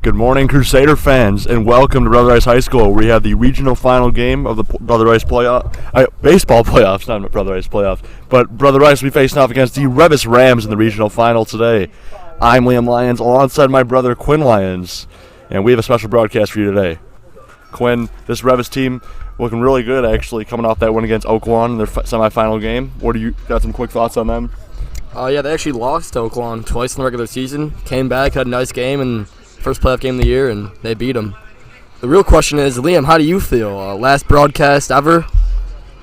Good morning, Crusader fans, and welcome to Brother Rice High School. We have the regional final game of the Brother Rice baseball playoffs, not Brother Rice playoffs. But Brother Rice will be facing off against the Revis Rams in the regional final today. I'm Liam Lyons, alongside my brother Quinn Lyons, and we have a special broadcast for you today. Quinn, this Revis team looking really good, actually, coming off that win against Oaklawn in their semifinal game. What do you got? Some quick thoughts on them? They actually lost to Oaklawn twice in the regular season. Came back, had a nice game, and first playoff game of the year, and they beat them. The real question is, Liam, how do you feel? Last broadcast ever,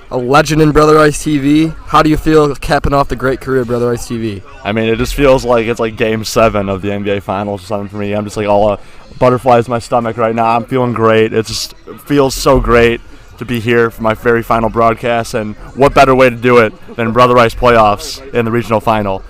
a legend in Brother Rice TV. How do you feel capping off the great career of Brother Rice TV? I mean, it just feels like it's like Game 7 of the NBA Finals or something for me. I'm just like all butterflies in my stomach right now. I'm feeling great. It just feels so great to be here for my very final broadcast, and what better way to do it than Brother Rice playoffs in the regional final.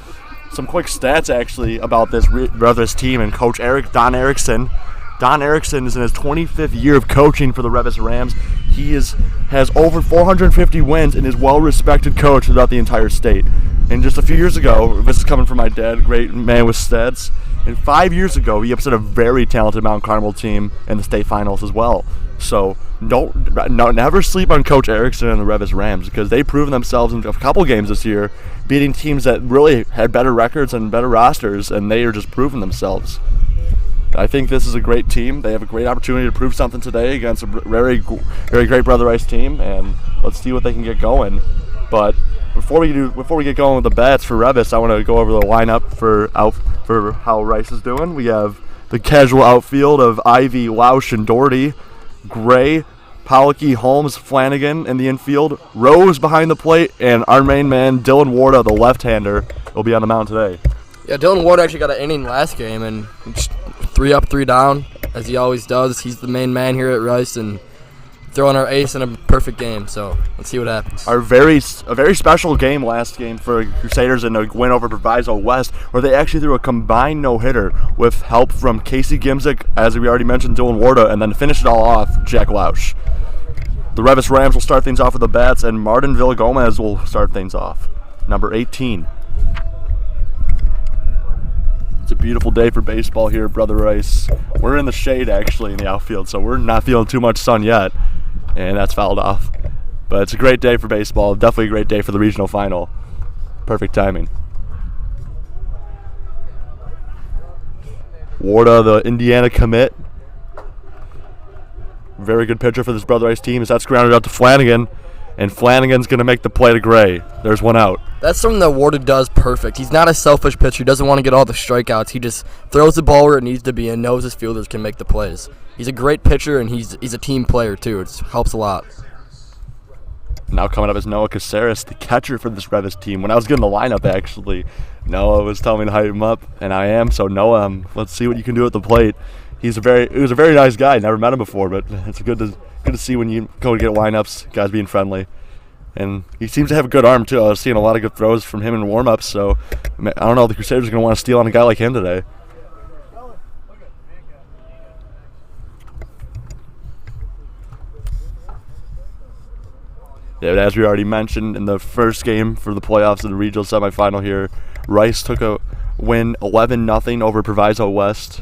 Some quick stats, actually, about this Revis team and Coach Don Erickson. Don Erickson is in his 25th year of coaching for the Revis Rams. He has over 450 wins and is well-respected coach throughout the entire state. And just a few years ago, this is coming from my dad, great man with stats, and 5 years ago, he upset a very talented Mount Carmel team in the state finals as well. So never sleep on Coach Erickson and the Revis Rams, because they've proven themselves in a couple games this year, beating teams that really had better records and better rosters, and they are just proving themselves. I think this is a great team. They have a great opportunity to prove something today against a very great Brother Rice team, and let's see what they can get going. But before we get going with the bets for Revis, I want to go over the lineup for how Rice is doing. We have the casual outfield of Ivey, Lausch, and Doherty. Gray, Pulaski, Holmes, Flanagan in the infield. Rose behind the plate, and our main man, Dylan Warda, the left-hander, will be on the mound today. Yeah, Dylan Warda actually got an inning last game, and 3 up, 3 down, as he always does. He's the main man here at Rice, and throwing our ace in a perfect game, so let's see what happens. A very special game last game for Crusaders in a win over Proviso West, where they actually threw a combined no-hitter with help from Casey Gimzik, as we already mentioned, Dylan Warda, and then finished it all off, Jack Lausch. The Revis Rams will start things off with the bats, and Martin Villagomez will start things off, number 18. It's a beautiful day for baseball here at Brother Rice. We're in the shade, actually, in the outfield, so we're not feeling too much sun yet. And that's fouled off. But it's a great day for baseball. Definitely a great day for the regional final. Perfect timing. Warda, the Indiana commit. Very good pitcher for this Brother Rice team. As that's grounded out to Flanagan. And Flanagan's going to make the play to Gray. There's one out. That's something that Warda does perfect. He's not a selfish pitcher. He doesn't want to get all the strikeouts. He just throws the ball where it needs to be and knows his fielders can make the plays. He's a great pitcher, and he's a team player, too. It helps a lot. Now coming up is Noah Caceres, the catcher for this Revis team. When I was getting the lineup, actually, Noah was telling me to hype him up, and I am. So, Noah, let's see what you can do at the plate. He was a very nice guy. Never met him before, but it's good to see when you go to get lineups, guys being friendly. And he seems to have a good arm, too. I was seeing a lot of good throws from him in warm-ups, so I don't know if the Crusaders are going to want to steal on a guy like him today. Yeah, as we already mentioned, in the first game for the playoffs of the regional semifinal here, Rice took a win 11-0 over Proviso West.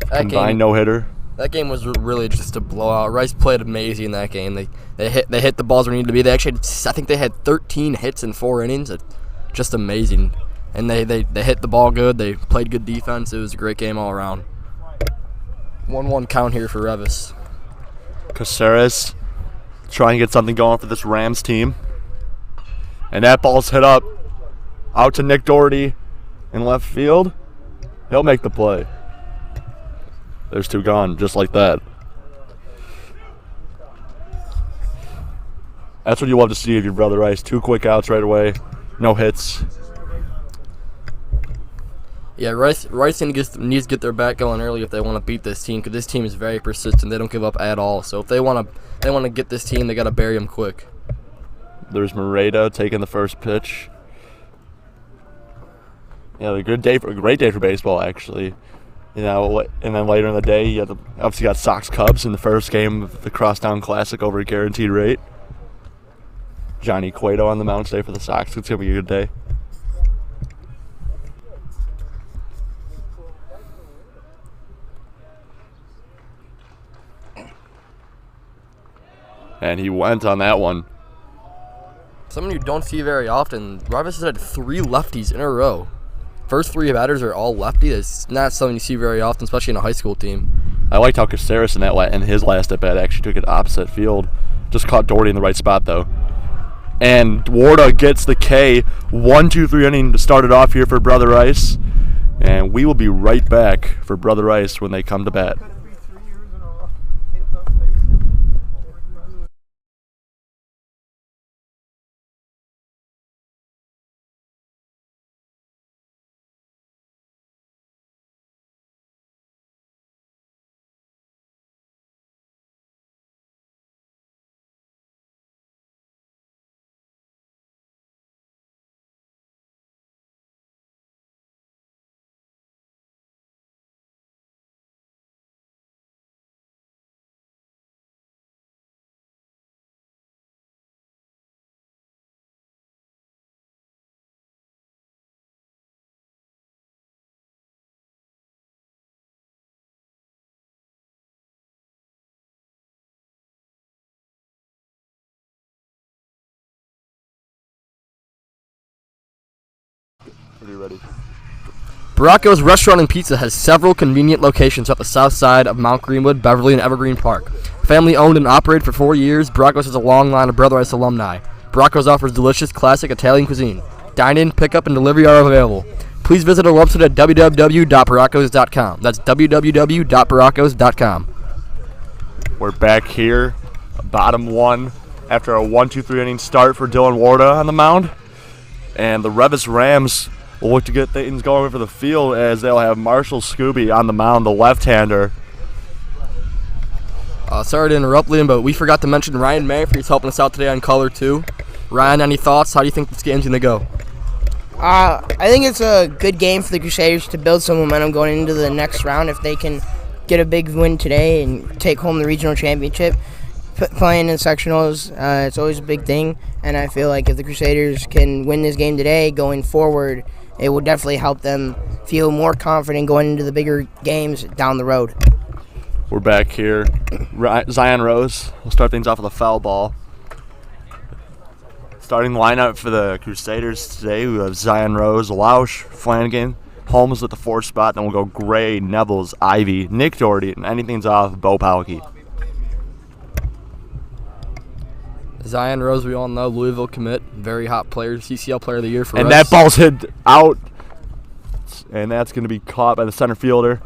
Combined no-hitter. That game was really just a blowout. Rice played amazing in that game. They hit the balls where they needed to be. They actually, I think they had 13 hits in 4 innings. Just amazing. And they hit the ball good. They played good defense. It was a great game all around. 1-1 count here for Revis. Caceres trying to get something going for this Rams team. And that ball's hit up. Out to Nick Doherty in left field. He'll make the play. There's 2 gone, just like that. That's what you love to see of your Brother Rice. 2 quick outs right away. No hits. Yeah, Rice needs to get their bat going early if they want to beat this team, because this team is very persistent. They don't give up at all. So if they want to get this team, they got to bury them quick. There's Moreta taking the first pitch. Yeah, a great day for baseball, actually. You know, and then later in the day, you obviously got Sox Cubs in the first game of the Crosstown Classic over a guaranteed rate. Johnny Cueto on the mound today for the Sox. It's going to be a good day. And he went on that one. Someone you don't see very often. Rivas has had 3 lefties in a row. First 3 batters are all lefty. It's not something you see very often, especially in a high school team. I liked how Caceres in his last at-bat actually took it opposite field. Just caught Doherty in the right spot, though. And Warda gets the K. 1-2-3 inning to start it off here for Brother Rice. And we will be right back for Brother Rice when they come to bat. Are you ready? Baracco's Restaurant and Pizza has several convenient locations up the south side of Mount Greenwood, Beverly, and Evergreen Park. Family owned and operated for 4 years, Baracco's has a long line of Brother Rice alumni. Baracco's offers delicious classic Italian cuisine. Dine-in, pickup, and delivery are available. Please visit our website at www.baraccos.com. That's www.baraccos.com. We're back here, bottom 1, after a 1-2-3 inning start for Dylan Warda on the mound. And the Revis Rams will look to get things going for the field as they'll have Marshall Scooby on the mound, the left-hander. Sorry to interrupt, Liam, but we forgot to mention Ryan Mayfield is helping us out today on color too. Ryan, any thoughts? How do you think this game's going to go? I think it's a good game for the Crusaders to build some momentum going into the next round if they can get a big win today and take home the regional championship. Playing in sectionals, it's always a big thing, and I feel like if the Crusaders can win this game today going forward, it will definitely help them feel more confident going into the bigger games down the road. We're back here. Zion Rose will start things off with a foul ball. Starting lineup for the Crusaders today, we have Zion Rose, Lausch, Flanagan, Holmes at the 4th spot. Then we'll go Gray, Nevels, Ivey, Nick Doherty, and anything's off Bo Pulaski. Zion Rose, we all know, Louisville commit, very hot player, CCL player of the year for us. And that ball's hit out, and that's going to be caught by the center fielder.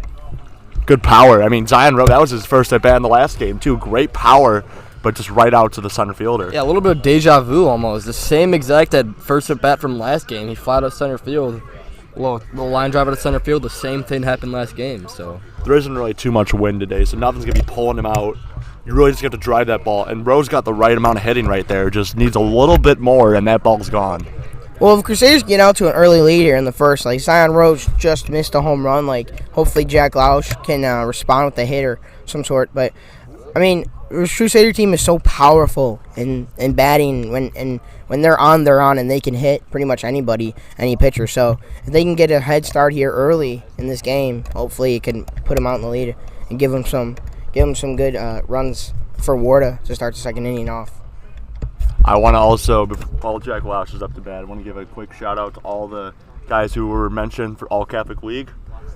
Good power. I mean, Zion Rose, that was his first at-bat in the last game, too. Great power, but just right out to the center fielder. Yeah, a little bit of deja vu almost. The same exact first at-bat from last game. He fly out center field. Little line drive out of center field. The same thing happened last game. So there isn't really too much wind today, so nothing's going to be pulling him out. You really just have to drive that ball. And Rose got the right amount of hitting right there. Just needs a little bit more, and that ball's gone. Well, if Crusaders get out to an early lead here in the first, like Zion Rose just missed a home run, like hopefully Jack Lausch can respond with a hit or some sort. But, I mean, the Crusader team is so powerful in batting. When they're on, and they can hit pretty much anybody, any pitcher. So if they can get a head start here early in this game, hopefully it can put them out in the lead and give them some good runs for Warda to start the second inning off. I want to also, while Jack Lausch is up to bat, I want to give a quick shout-out to all the guys who were mentioned for All Catholic League.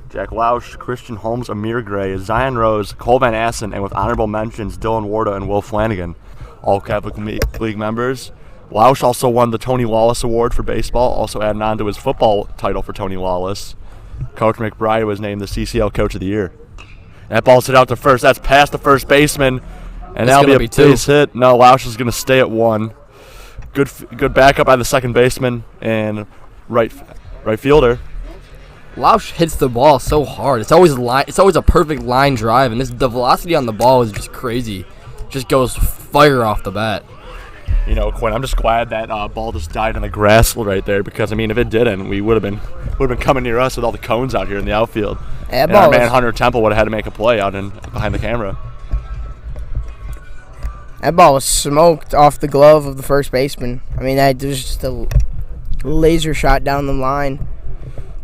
Jack Lausch, Christian Holmes, Amir Gray, Zion Rose, Cole Van Assen, and with honorable mentions, Dylan Warda and Will Flanagan, All Catholic League members. Lausch also won the Tony Lawless Award for baseball, also adding on to his football title for Tony Lawless. Coach McBride was named the CCL Coach of the Year. That ball's hit out to first. That's past the first baseman. And that'll be a base hit. No, Lausch is going to stay at 1. Good backup by the second baseman and right fielder. Lausch hits the ball so hard. It's always a perfect line drive, and the velocity on the ball is just crazy. Just goes fire off the bat. You know, Quinn, I'm just glad that ball just died in the grass right there because, I mean, if it didn't, we would have been coming near us with all the cones out here in the outfield. And our man Hunter Temple would have had to make a play out behind the camera. That ball was smoked off the glove of the first baseman. I mean, that was just a laser shot down the line.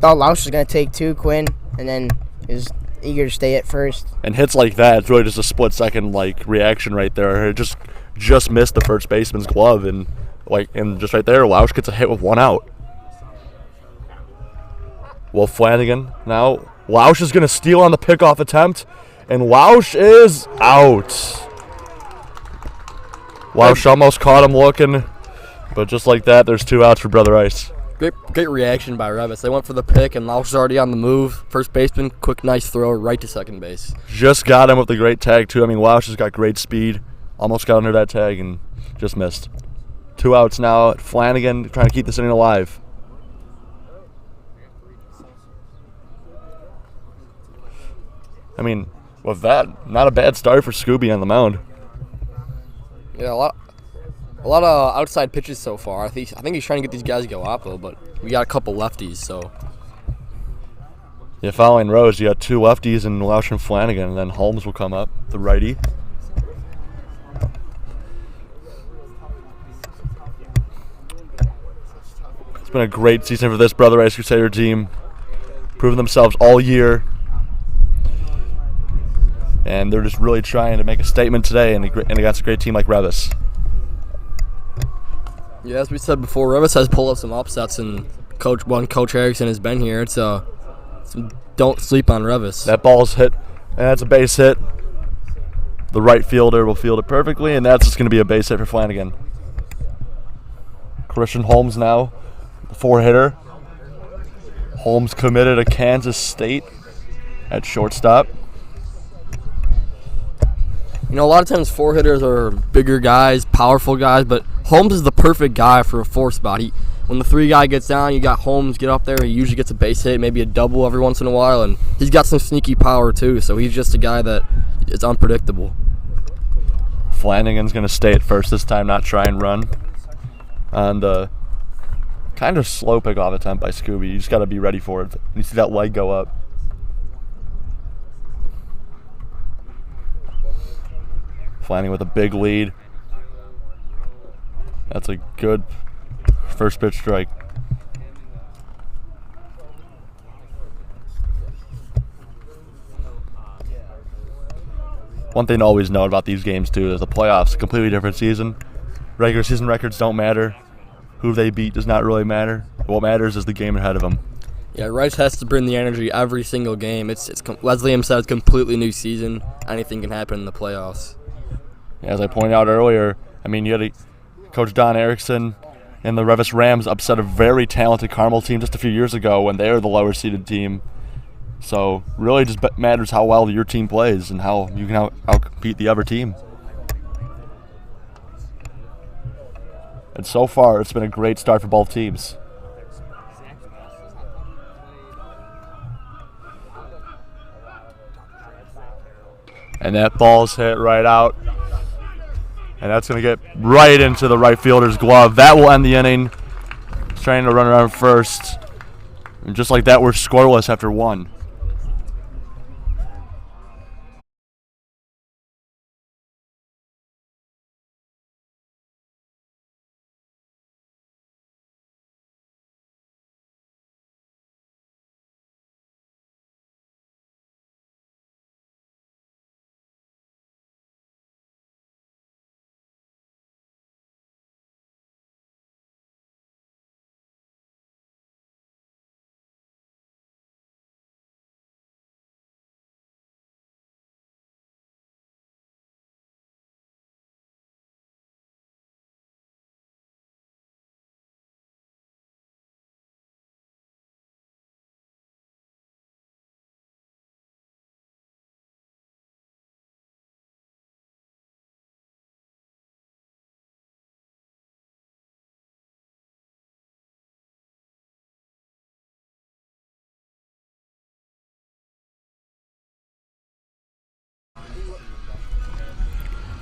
Thought Lausch was going to take 2, Quinn, and then is eager to stay at first. And hits like that, it's really just a split-second reaction right there. It just missed the first baseman's glove, and just right there, Lausch gets a hit with one out. Well, Flanagan now. Lausch is going to steal on the pickoff attempt, and Lausch is out. Lausch almost caught him looking, but just like that, there's 2 outs for Brother Ice. Great reaction by Revis. They went for the pick, and Lausch is already on the move. First baseman, quick, nice throw right to second base. Just got him with the great tag, too. I mean, Lausch has got great speed. Almost got under that tag and just missed. 2 outs now. Flanagan trying to keep this inning alive. I mean, with that, not a bad start for Scooby on the mound. Yeah, a lot of outside pitches so far. I think he's trying to get these guys to go oppo, but we got a couple lefties, so. Yeah, following rows, you got 2 lefties and Lausch and Flanagan, and then Holmes will come up, the righty. It's been a great season for this Brother Ice Crusader team. Proving themselves all year. And they're just really trying to make a statement today, and against a great team like Revis. Yeah, as we said before, Revis has pulled up some upsets, and Coach Erickson has been here. Don't sleep on Revis. That ball's hit, and that's a base hit. The right fielder will field it perfectly, and that's just going to be a base hit for Flanagan. Christian Holmes now, the 4-hitter. Holmes committed to Kansas State at shortstop. You know, a lot of times 4-hitters are bigger guys, powerful guys, but Holmes is the perfect guy for a 4 spot. When the 3 guy gets down, you got Holmes get up there. He usually gets a base hit, maybe a double every once in a while, and he's got some sneaky power too, so he's just a guy that is unpredictable. Flanagan's going to stay at first this time, not try and run. And kind of slow pickoff attempt by Scooby. You just got to be ready for it. You see that leg go up. Flanagan with a big lead. That's a good first pitch strike. One thing to always note about these games too is the playoffs, a completely different season. Regular season records don't matter. Who they beat does not really matter. What matters is the game ahead of them. Yeah, Rice has to bring the energy every single game. It's Leslie said, it's a completely new season. Anything can happen in the playoffs. As I pointed out earlier, I mean, you had Coach Don Erickson and the Revis Rams upset a very talented Carmel team just a few years ago when they were the lower seeded team. So really just matters how well your team plays and how you can outcompete the other team. And so far, it's been a great start for both teams. And that ball's hit right out. And that's going to get right into the right fielder's glove. That will end the inning. He's trying to run around first. And just like that, we're scoreless after 1.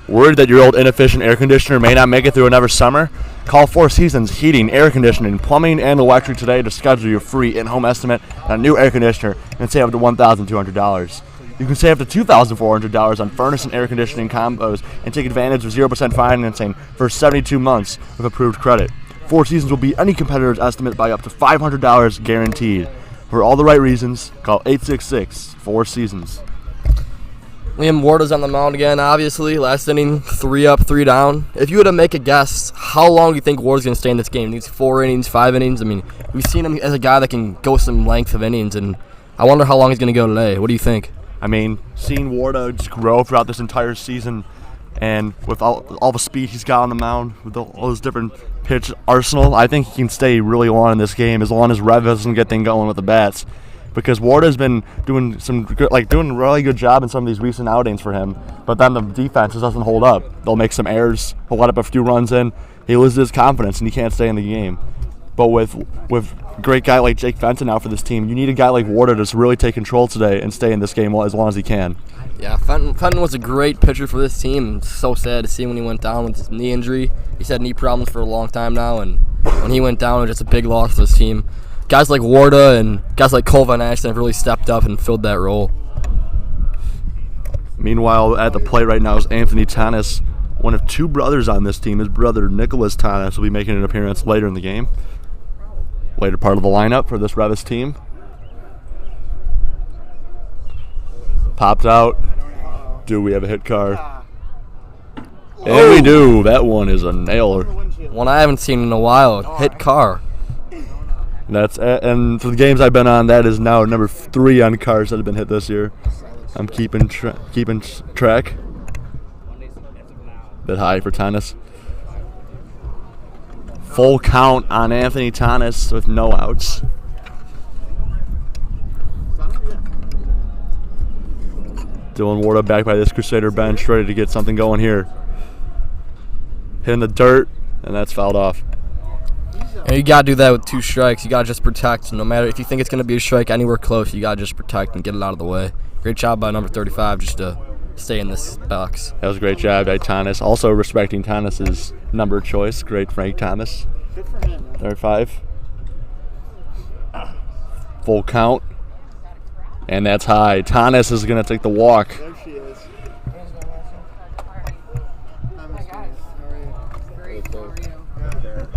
Worried that your old inefficient air conditioner may not make it through another summer? Call Four Seasons Heating, Air Conditioning, Plumbing, and Electric today to schedule your free in-home estimate on a new air conditioner and save up to $1,200. You can save up to $2,400 on furnace and air conditioning combos and take advantage of 0% financing for 72 months with approved credit. Four Seasons will beat any competitor's estimate by up to $500 guaranteed. for all the right reasons. Call 866 4 Seasons. Liam Warda's on the mound again, obviously. Last inning, 3 up, 3 down. If you were to make a guess, how long do you think Warda's going to stay in this game? These 4 innings, 5 innings? I mean, we've seen him as a guy that can go some length of innings, and I wonder how long he's going to go today. What do you think? I mean, seeing Warda just grow throughout this entire season, and with all the speed he's got on the mound, with all his different pitch arsenal, I think he can stay really long in this game as long as Rev doesn't get things going with the bats. Because Warda's been doing doing a really good job in some of these recent outings for him, but then the defense just doesn't hold up. They'll make some errors. He'll let up a few runs in. He loses his confidence and he can't stay in the game. But with a great guy like Jake Fenton out for this team, you need a guy like Warda to really take control today and stay in this game as long as he can. Yeah, Fenton was a great pitcher for this team. It's so sad to see when he went down with his knee injury. He's had knee problems for a long time now, and when he went down, it was just a big loss for this team. Guys like Warda and guys like Cole Van Ashton have really stepped up and filled that role. Meanwhile, at the plate right now is Anthony Tanis, one of 2 brothers on this team. His brother, Nicholas Tanis, will be making an appearance later in the game. Later part of the lineup for this Revis team. Popped out. Do we have a hit card? And we do. That one is a nailer. One I haven't seen in a while. Hit car. And for the games I've been on, that is now number 3 on cars that have been hit this year. I'm keeping track. Bit high for Tanis. Full count on Anthony Tanis with no outs. Dylan Warda back by this Crusader bench, ready to get something going here. Hitting the dirt, and that's fouled off. And you got to do that with 2 strikes. You got to just protect. No matter if you think it's going to be a strike anywhere close, you got to just protect and get it out of the way. Great job by number 35 just to stay in this box. That was a great job by Tanis. Also respecting Tanis' number choice. Great Frank Thomas. 35. Full count. And that's high. Tanis is going to take the walk. There she is.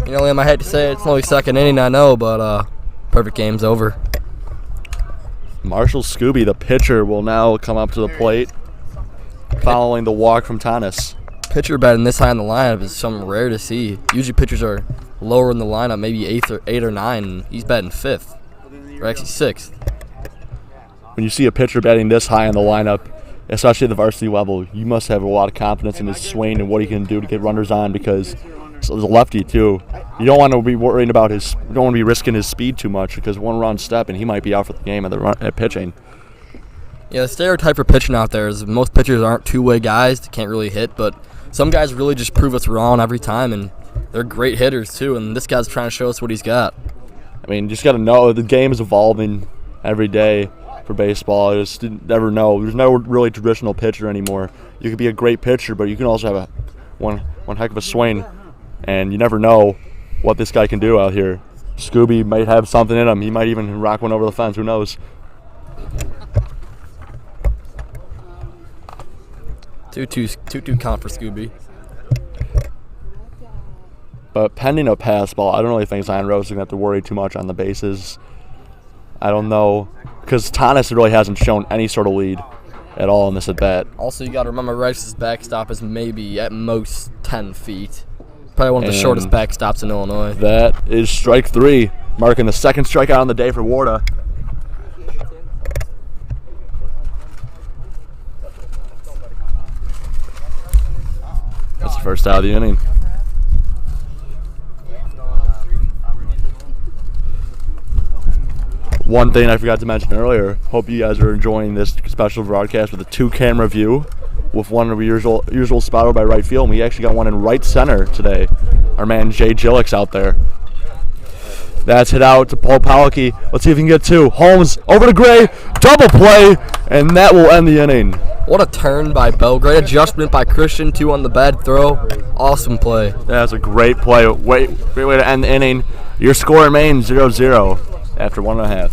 You know, Liam, I hate to say it, it's only 2nd inning, I know, but perfect game's over. Marshall Scooby, the pitcher, will now come up to the plate following the walk from Tanis. Pitcher batting this high in the lineup is something rare to see. Usually pitchers are lower in the lineup, maybe 8 or 9, and he's batting 5th, or actually 6th. When you see a pitcher batting this high in the lineup, especially at the varsity level, you must have a lot of confidence in his swing and what he can do to get runners on, because there's a lefty too. You don't want to be worrying about you don't want to be risking his speed too much, because one wrong step and he might be out for the game at pitching. Yeah, the stereotype for pitching out there is most pitchers aren't two-way guys. They can't really hit, but some guys really just prove us wrong every time, and they're great hitters too, and this guy's trying to show us what he's got. I mean, you just got to know the game is evolving every day for baseball. I just didn't never know. There's no really traditional pitcher anymore. You could be a great pitcher, but you can also have one heck of a swing, and you never know what this guy can do out here. Scooby might have something in him. He might even rock one over the fence. Who knows? 2-2 count for Scooby. But pending a pass ball, I don't really think Zion Rose is going to have to worry too much on the bases. I don't know, because Tanis really hasn't shown any sort of lead at all in this at-bat. Also, you got to remember Rice's backstop is maybe at most 10 feet. Probably one of the shortest backstops in Illinois. That is strike 3, marking the 2nd strikeout on the day for Warda. That's the first out of the inning. One thing I forgot to mention earlier, hope you guys are enjoying this special broadcast with a 2-camera view with one of your usual spot by right field. And we actually got one in right center today. Our man Jay Gillick's out there. That's hit out to Paul Pulaski. Let's see if he can get 2. Holmes over to Gray, double play, and that will end the inning. What a turn by Bell. Great adjustment by Christian, 2 on the bad throw. Awesome play. That's a great play. Great way to end the inning. Your score remains 0-0 after 1.5.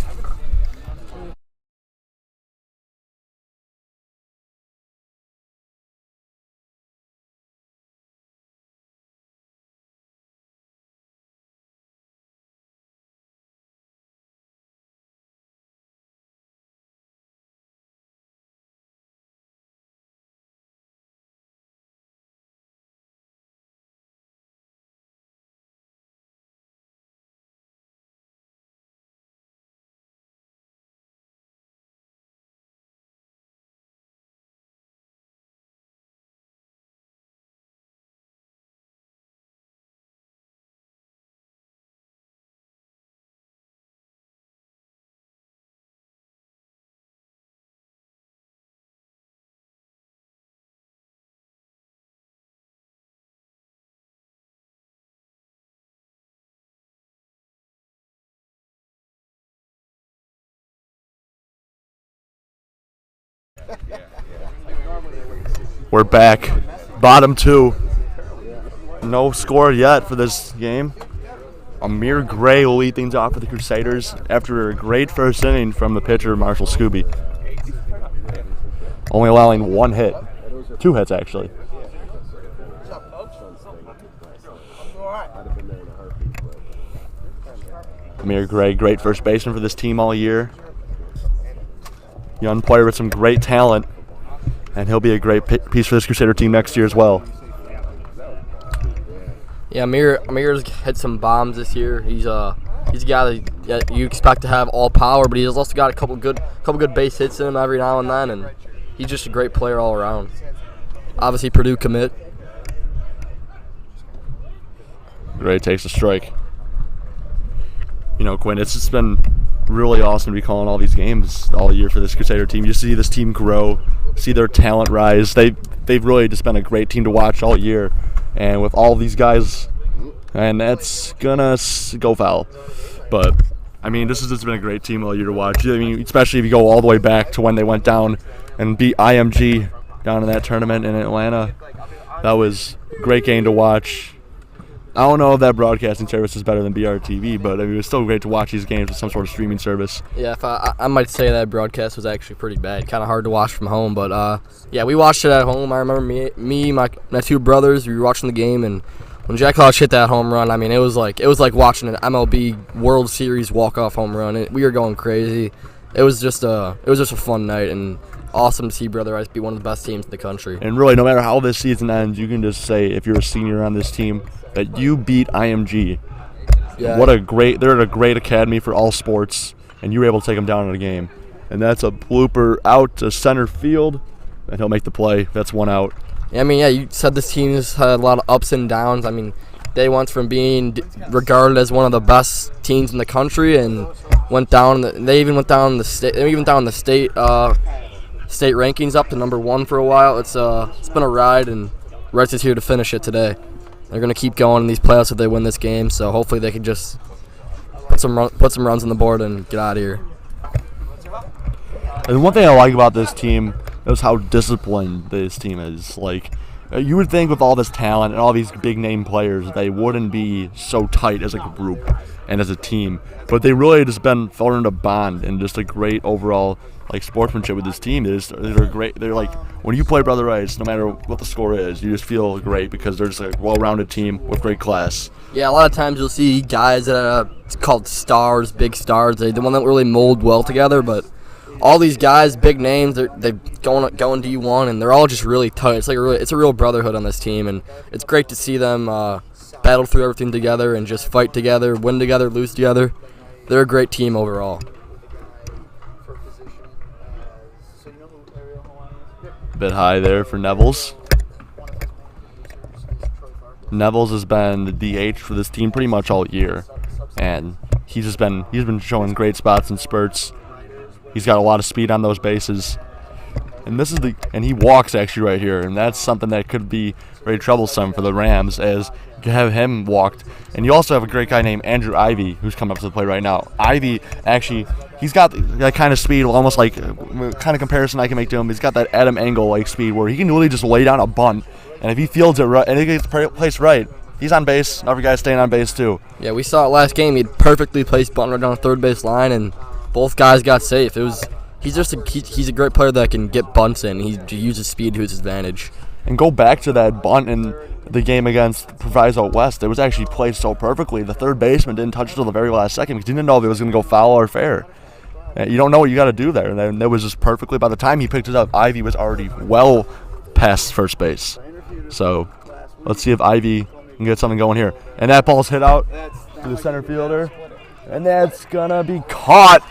We're back. Bottom 2. No score yet for this game. Amir Gray will lead things off for the Crusaders after a great first inning from the pitcher, Marshall Scooby. Only allowing 1 hit. 2 hits, actually. Amir Gray, great first baseman for this team all year. Young player with some great talent. And he'll be a great piece for this Crusader team next year as well. Yeah, Amir's hit some bombs this year. He's a guy that you expect to have all power, but he's also got a couple good base hits in him every now and then, and he's just a great player all around. Obviously, Purdue commit. Gray takes a strike. You know, Quinn, it's just been really awesome to be calling all these games all year for this Crusader team. You see this team grow, see their talent rise. They've really just been a great team to watch all year. And with all these guys, and that's gonna go foul. But I mean, this has just been a great team all year to watch. I mean, especially if you go all the way back to when they went down and beat IMG down in that tournament in Atlanta. That was a great game to watch. I don't know if that broadcasting service is better than BRTV, but I mean, it was still great to watch these games with some sort of streaming service. Yeah, if I might say that broadcast was actually pretty bad. Kind of hard to watch from home, but yeah, we watched it at home. I remember me, my 2 brothers, we were watching the game, and when Jack Lausch hit that home run, I mean, it was like watching an MLB World Series walk-off home run. We were going crazy. It was just a fun night, and awesome to see Brother Rice be one of the best teams in the country. And really, no matter how this season ends, you can just say, if you're a senior on this team, that you beat IMG. Yeah. They're a great academy for all sports, and you were able to take them down in a game. And that's a blooper out to center field, and he'll make the play. That's 1 out. Yeah, I mean, yeah, you said this team has had a lot of ups and downs. I mean, they went from being regarded as one of the best teams in the country and went down. They even went down the state. They even down the state rankings up to number 1 for a while. It's been a ride, and Rice is here to finish it today. They're going to keep going in these playoffs if they win this game, so hopefully they can just put some runs on the board and get out of here. And one thing I like about this team is how disciplined this team is. Like, you would think with all this talent and all these big-name players, they wouldn't be so tight as a group and as a team. But they really just been formed a bond and just a great overall sportsmanship with this team. They're great. They're like, when you play Brother Rice, no matter what the score is, you just feel great because they're just a well-rounded team with great class. Yeah, a lot of times you'll see guys that it's called stars, big stars. They don't really mold well together, but all these guys, big names, they going D1, and they're all just really tight. It's a real brotherhood on this team, and it's great to see them battle through everything together and just fight together, win together, lose together. They're a great team overall. A bit high there for Nevels. Nevels has been the DH for this team pretty much all year, and he's been showing great spots and spurts. He's got a lot of speed on those bases, and he walks actually right here, and that's something that could be very troublesome for the Rams as you have him walked. And you also have a great guy named Andrew Ivey who's coming up to the plate right now. Ivey actually, he's got that kind of speed, almost like kind of comparison I can make to him. He's got that Adam Engel speed where he can really just lay down a bunt, and if he fields it right and he gets placed right, he's on base. Another guy's staying on base too. Yeah, we saw it last game. He perfectly placed bunt right down the third base line, and both guys got safe. He's a great player that can get bunts in. He uses speed to his advantage. And go back to that bunt in the game against Proviso West. It was actually placed so perfectly. The third baseman didn't touch it till the very last second because he didn't know if it was going to go foul or fair. You don't know what you got to do there. And it was just perfectly. By the time he picked it up, Ivey was already well past first base. So let's see if Ivey can get something going here. And that ball's hit out to the center fielder. And that's going to be caught.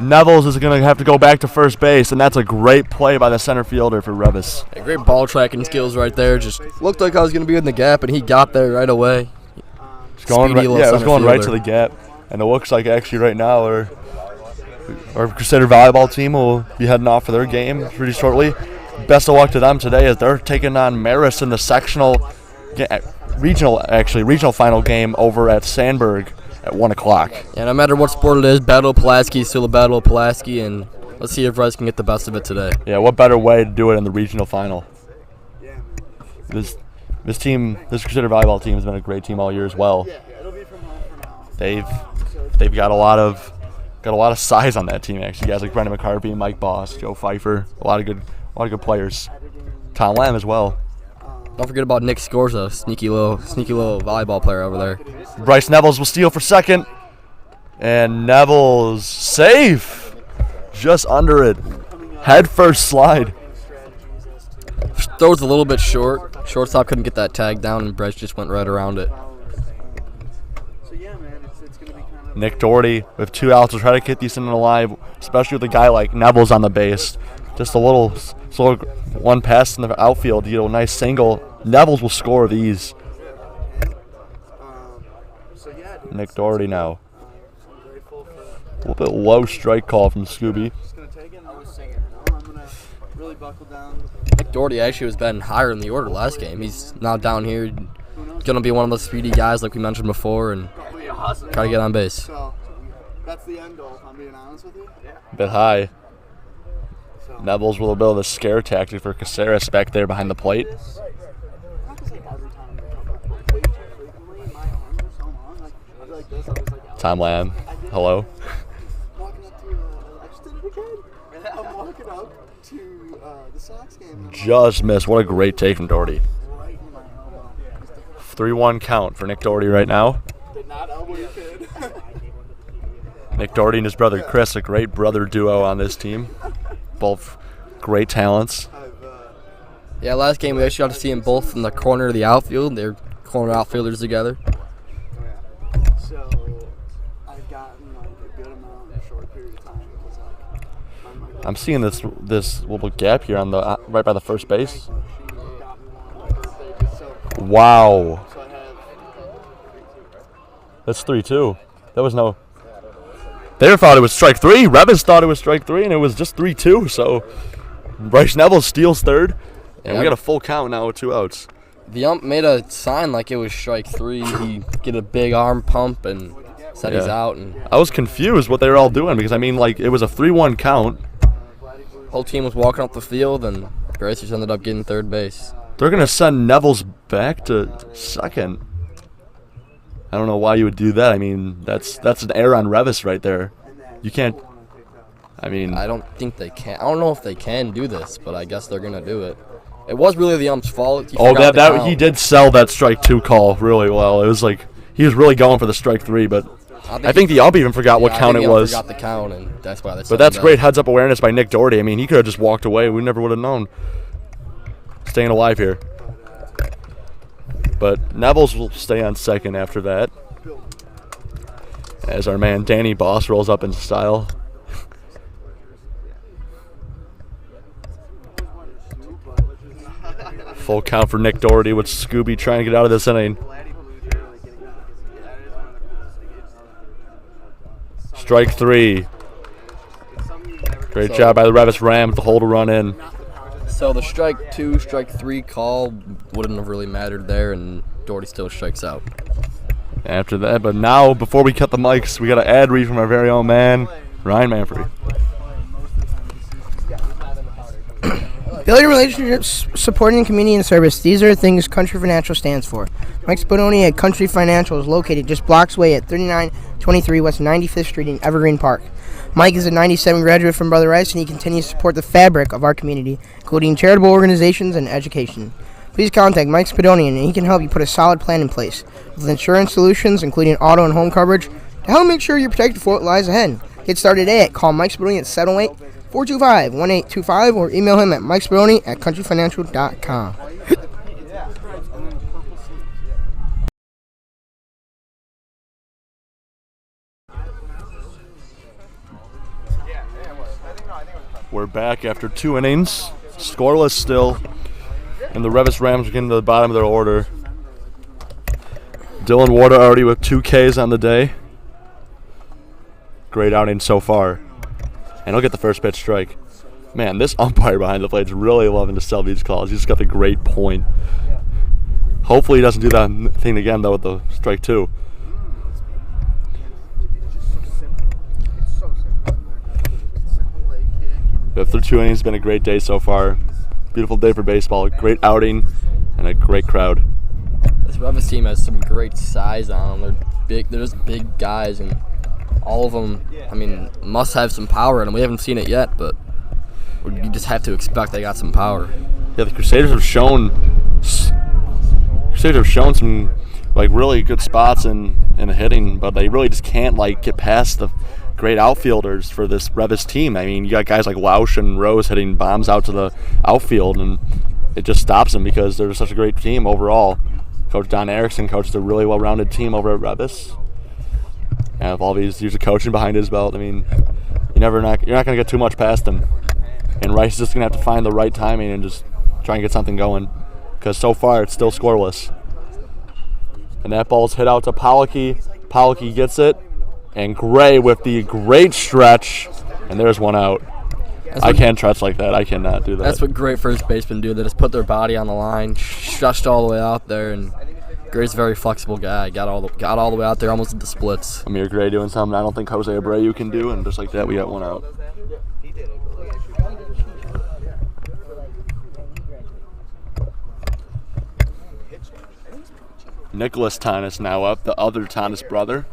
Nevels is going to have to go back to first base, and that's a great play by the center fielder for Revis. A great ball tracking skills right there. Just looked like I was going to be in the gap, and he got there right away. It was going right to the gap. And it looks like actually right now our Crusader volleyball team will be heading off for their game pretty shortly. Best of luck to them today as they're taking on Marist in the regional final game over at Sandburg at 1 o'clock. Yeah, no matter what sport it is, Battle of Pulaski is still a Battle of Pulaski, and Let's see if Rice can get the best of it today. Yeah, what better way to do it in the regional final? This Crusader volleyball team has been a great team all year as well. They've got a lot of size on that team actually. Guys like Brendan McCarthy, Mike Boss, Joe Pfeiffer, a lot of good players. Tom Lamb as well. Don't forget about Nick Scorza, sneaky little volleyball player over there. Bryce Nevels will steal for second, and Nevels safe, just under it, head first slide. Throws a little bit short. Shortstop couldn't get that tag down, and Bryce just went right around it. Nick Doherty with 2 outs will try to get these in alive, especially with a guy like Nevels on the base. Just a little slow one pass in the outfield, a nice single. Nevels will score these. Nick Doherty now. A little bit low strike call from Scooby. Nick Doherty actually was batting higher in the order last game. He's now down here. He's going to be one of those speedy guys like we mentioned before and try to get on base. So that's the end goal, if I'm being honest with you. A bit high. Nevels with a bit of a scare tactic for Caceres back there behind the plate. Tom Lamb, hello. Just missed. What a great take from Doherty. 3-1 count for Nick Doherty right now. Nick Doherty and his brother Chris, a great brother duo on this team. Both great talents. Yeah, last game we actually got to see them both in the corner of the outfield. They're corner outfielders together. So I've gotten like a good amount in a short period of time. I'm seeing this little gap here on the right by the first base. Wow. That's 3-2. That was no. They thought it was strike 3. Revis thought it was strike 3, and it was just 3-2. So Bryce Nevels steals third, and we got a full count now with 2 outs. The ump made a sign like it was strike 3. He get a big arm pump and said he's out. And I was confused what they were all doing because, I mean, like, it was a 3-1 count. Whole team was walking up the field, and Bryce just ended up getting third base. They're going to send Nevels back to second. I don't know why you would do that. I mean, that's an error on Revis right there. You can't. I mean, I don't think they can. I don't know if they can do this, but I guess they're gonna do it. It was really the ump's fault. He did sell that strike 2 call really well. It was like he was really going for the strike 3, but I think the ump even forgot what count it was. Forgot the count, and that's why they. But that's great heads-up awareness by Nick Doherty. I mean, he could have just walked away. We never would have known. Staying alive here. But Nevels will stay on second after that. As our man Danny Boss rolls up in style. Full count for Nick Doherty with Scooby trying to get out of this inning. Strike 3. Great job by the Revis Rams to hold a run in. So the strike 2, strike 3 call wouldn't have really mattered there, and Doherty still strikes out. After that, but now, before we cut the mics, we got an ad read from our very own man, Ryan Manfrey. Building relationships, supporting community and service. These are the things Country Financial stands for. Mike Spadoni at Country Financial is located just blocks away at 3923 West 95th Street in Evergreen Park. Mike is a 97 graduate from Brother Rice, and he continues to support the fabric of our community, including charitable organizations and education. Please contact Mike Spadoni, and he can help you put a solid plan in place with insurance solutions, including auto and home coverage, to help make sure you're protected for what lies ahead. Get started today at call Mike Spadoni at 708-425-1825 or email him at mikespadoni@countryfinancial.com. We're back after 2 innings, scoreless still, and the Revis Rams are getting to the bottom of their order. Dylan Warder already with 2 Ks on the day. Great outing so far. And he'll get the first pitch strike. Man, this umpire behind the plate is really loving to sell these calls. He's got the great point. Hopefully he doesn't do that thing again, though, with the strike 2. After 2 innings, it's been a great day so far. Beautiful day for baseball. Great outing and a great crowd. This Revis team has some great size on them. They're just big guys, and all of them, must have some power in them. We haven't seen it yet, but you just have to expect they got some power. Yeah, the Crusaders have shown some really good spots in hitting, but they really just can't get past the great outfielders for this Revis team. You got guys like Lausch and Rose hitting bombs out to the outfield, and it just stops them because they're such a great team overall. Coach Don Erickson coached a really well-rounded team over at Revis. And with all these years of coaching behind his belt, you're not going to get too much past him. And Rice is just going to have to find the right timing and just try and get something going, because so far it's still scoreless. And that ball's hit out to Pulaski. Pulaski gets it. And Gray with the great stretch, and there's one out. I can't stretch like that. I cannot do that. That's what great first basemen do. They just put their body on the line, stretched all the way out there, and Gray's a very flexible guy. Got all the way out there, almost into splits. Amir Gray doing something I don't think Jose Abreu can do, and just like that, we got one out. Nicholas Tanis now up, the other Tanis brother.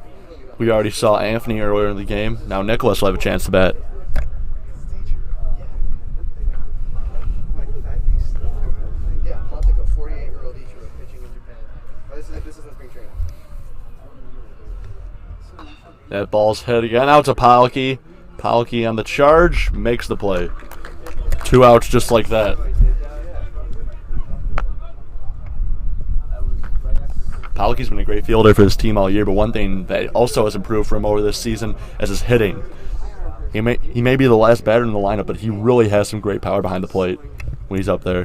We already saw Anthony earlier in the game. Now Nicholas will have a chance to bat. That ball's hit again out to Pulaski. Pulaski on the charge, makes the play. 2 outs just like that. Pulaski's been a great fielder for this team all year, but one thing that also has improved for him over this season is his hitting. He may be the last batter in the lineup, but he really has some great power behind the plate when he's up there.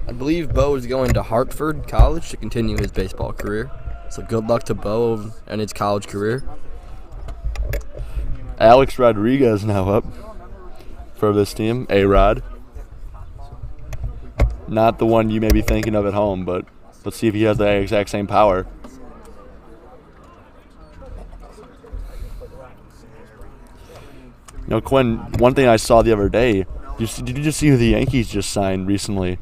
I believe Bo is going to Hartford College to continue his baseball career. So good luck to Bo and his college career. Alex Rodriguez now up for this team, A-Rod. Not the one you may be thinking of at home, but let's see if he has the exact same power. Quinn, one thing I saw the other day, did you just see who the Yankees just signed recently?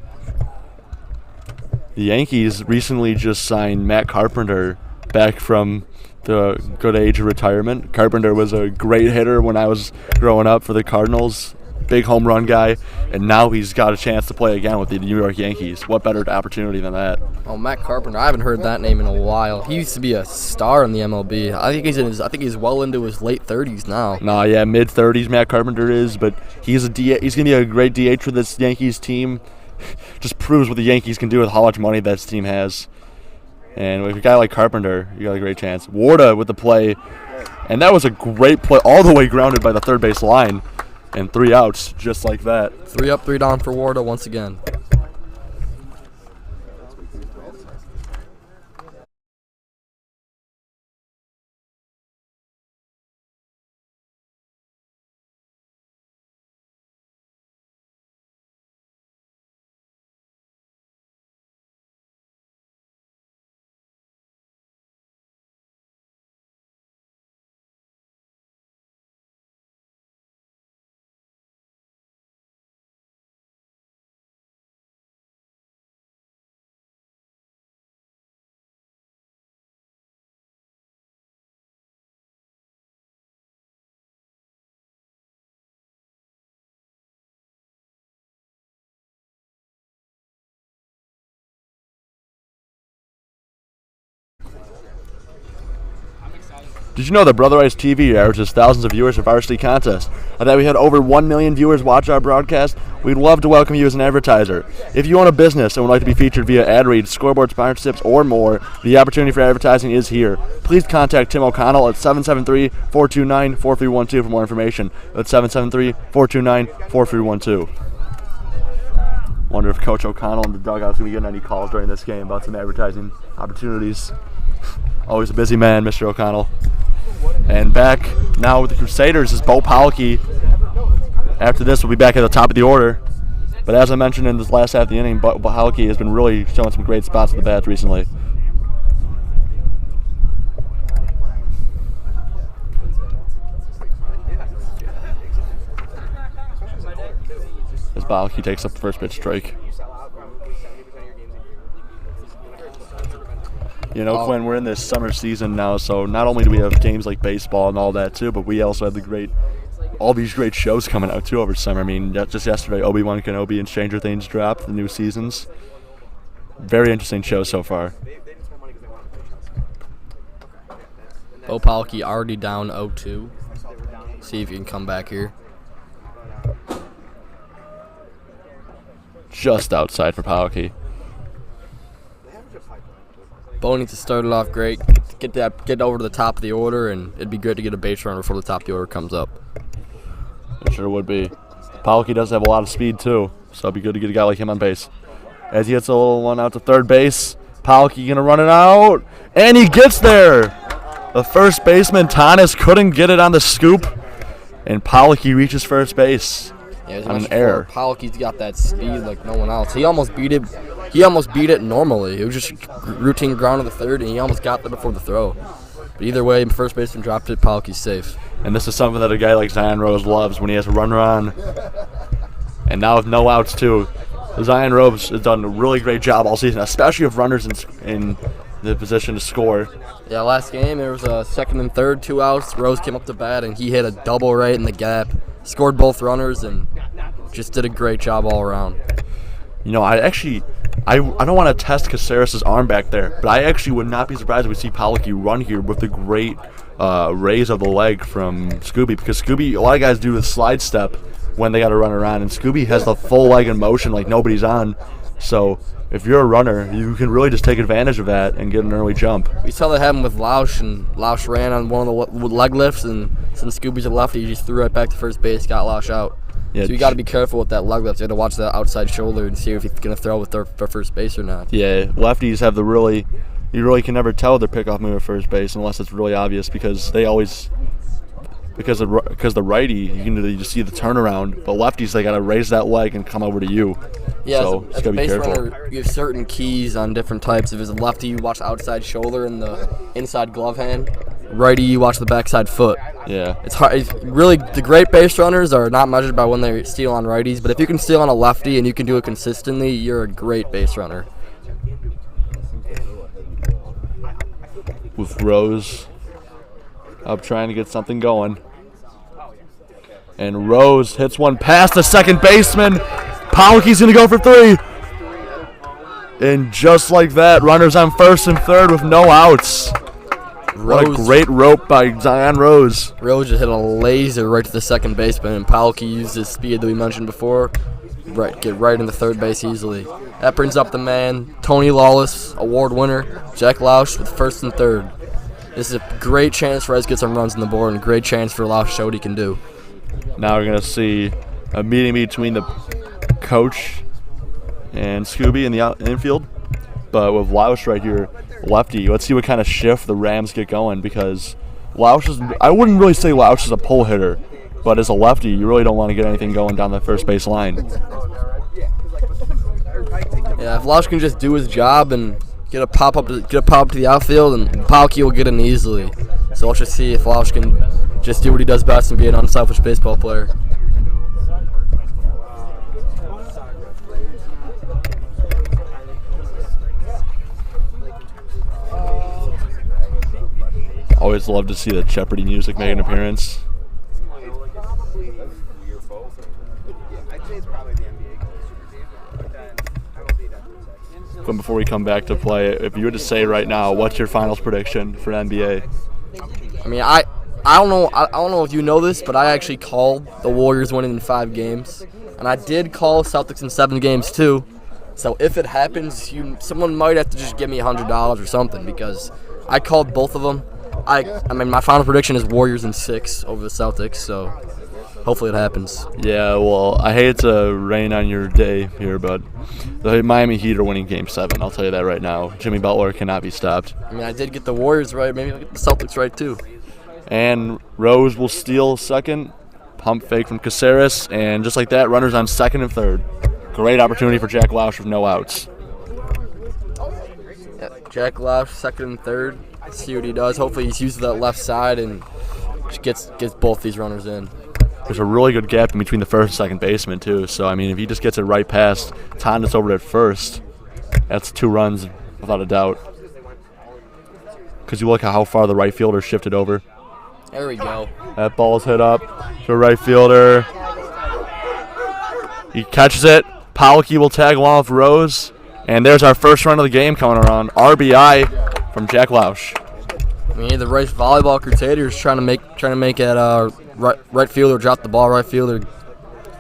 The Yankees recently just signed Matt Carpenter back from the good age of retirement. Carpenter was a great hitter when I was growing up for the Cardinals. Big home run guy, and now he's got a chance to play again with the New York Yankees. What better opportunity than that? Oh, Matt Carpenter! I haven't heard that name in a while. He used to be a star in the MLB. I think he's well into his late 30s now. Nah, yeah, mid 30s. Matt Carpenter is, but he's gonna be a great DH for this Yankees team. Just proves what the Yankees can do with how much money this team has. And with a guy like Carpenter, you got a great chance. Warda with the play, and that was a great play, all the way grounded by the third base line. And 3 outs, just like that. 3 up, 3 down for Warda once again. Did you know that Brother Ice TV averages thousands of viewers for Varsity Contest? And that we had over 1 million viewers watch our broadcast? We'd love to welcome you as an advertiser. If you own a business and would like to be featured via ad reads, scoreboard sponsorships, or more, the opportunity for advertising is here. Please contact Tim O'Connell at 773-429-4312 for more information. That's 773-429-4312. Wonder if Coach O'Connell and the dugout's going to be getting any calls during this game about some advertising opportunities. Always a busy man, Mr. O'Connell. And back now with the Crusaders is Bo Pulaski. After this, we'll be back at the top of the order. But as I mentioned in this last half of the inning, Bo Pulaski has been really showing some great spots at the bats recently. Pulaski takes up the first pitch strike. You know, Quinn, we're in this summer season now, so not only do we have games like baseball and all that too, but we also have all these great shows coming out too over summer. I mean, just yesterday, Obi-Wan Kenobi and Stranger Things dropped the new seasons. Very interesting show so far. Pulaski already down 0-2. See if you can come back here. Just outside for Pulaski. Bo needs to start it off great. Get over to the top of the order, and it'd be great to get a base runner before the top of the order comes up. It sure would be. Pulaski does have a lot of speed too, so it'd be good to get a guy like him on base. As he hits a little one out to third base, Pulaski gonna run it out, and he gets there. The first baseman Tanis couldn't get it on the scoop, and Pulaski reaches first base on an error. Pulaski's got that speed like no one else. He almost beat it. He almost beat it normally. It was just routine ground to the third, and he almost got there before the throw. But either way, first baseman dropped it. Pulaski's safe. And this is something that a guy like Zion Rose loves when he has a runner on. And now with no outs too, Zion Rose has done a really great job all season, especially with runners in the position to score. Yeah, last game there was a second and third, 2 outs. Rose came up to bat and he hit a double right in the gap, scored both runners, and just did a great job all around. You know, I don't want to test Caceres' arm back there, but I actually would not be surprised if we see Pulaski run here with the great raise of the leg from Scooby, because Scooby, a lot of guys do the slide step when they got to run around, and Scooby has the full leg in motion like nobody's on. So if you're a runner, you can really just take advantage of that and get an early jump. We saw that happen with Lausch, and Lausch ran on one of the leg lifts, and since Scooby's a lefty, he just threw right back to first base, got Lausch out. Yeah, so you got to be careful with that leg lift. You got to watch that outside shoulder and see if he's going to throw with their first base or not. Yeah, lefties have you really can never tell their pickoff move at first base unless it's really obvious, because they always, because the righty, you just see the turnaround, but lefties, they got to raise that leg and come over to you. Yeah, so as a base runner, you have certain keys on different types. If it's a lefty, you watch the outside shoulder and the inside glove hand. Righty, you watch the backside foot. Yeah. It's hard. Really, the great base runners are not measured by when they steal on righties, but if you can steal on a lefty and you can do it consistently, you're a great base runner. With Rose up trying to get something going. And Rose hits one past the second baseman. Pulaski's going to go for 3. And just like that, runners on first and third with no outs. What a great rope by Zion Rose. Rose just hit a laser right to the second baseman, and Pulaski used his speed that we mentioned before. Get right into third base easily. That brings up the man, Tony Lawless, award winner, Jack Lausch with first and third. This is a great chance for us to get some runs on the board, and a great chance for Lausch to show what he can do. Now we're going to see a meeting between the coach and Scooby in the infield. But with Lausch right here, lefty, let's see what kind of shift the Rams get going, because Lausch is, I wouldn't really say Lausch is a pull hitter, but as a lefty, you really don't want to get anything going down the first base line. Yeah, if Lausch can just do his job and get a pop up to the outfield, and Pulaski will get in easily. So let's just see if Lausch can just do what he does best and be an unselfish baseball player. Always love to see the Jeopardy music make an appearance. But before we come back to play, if you were to say right now, what's your finals prediction for NBA? I mean, I don't know if you know this, but I actually called the Warriors winning in 5 games, and I did call Celtics in 7 games too. So if it happens, someone might have to just give me $100 or something, because I called both of them. I mean, my final prediction is Warriors in 6 over the Celtics, so hopefully it happens. Yeah, well, I hate to rain on your day here, but the Miami Heat are winning Game 7. I'll tell you that right now. Jimmy Butler cannot be stopped. I mean, I did get the Warriors right. Maybe I'll get the Celtics right, too. And Rose will steal second. Pump fake from Caceres. And just like that, runners on second and third. Great opportunity for Jack Lausch with no outs. Yeah, Jack Lausch, second and third. See what he does. Hopefully he's used that left side and just gets both these runners in. there's a really good gap in between the first and second baseman, too. So, I mean, if he just gets it right past Tondas over at first, that's 2 runs without a doubt. Because you look at how far the right fielder shifted over. There we go. That ball's hit up to right fielder. He catches it. Pulaski will tag along with Rose. And there's our first run of the game coming around. RBI from Jack Lausch. I mean, the Rice volleyball Crusaders trying to make it right fielder drop the ball. Right fielder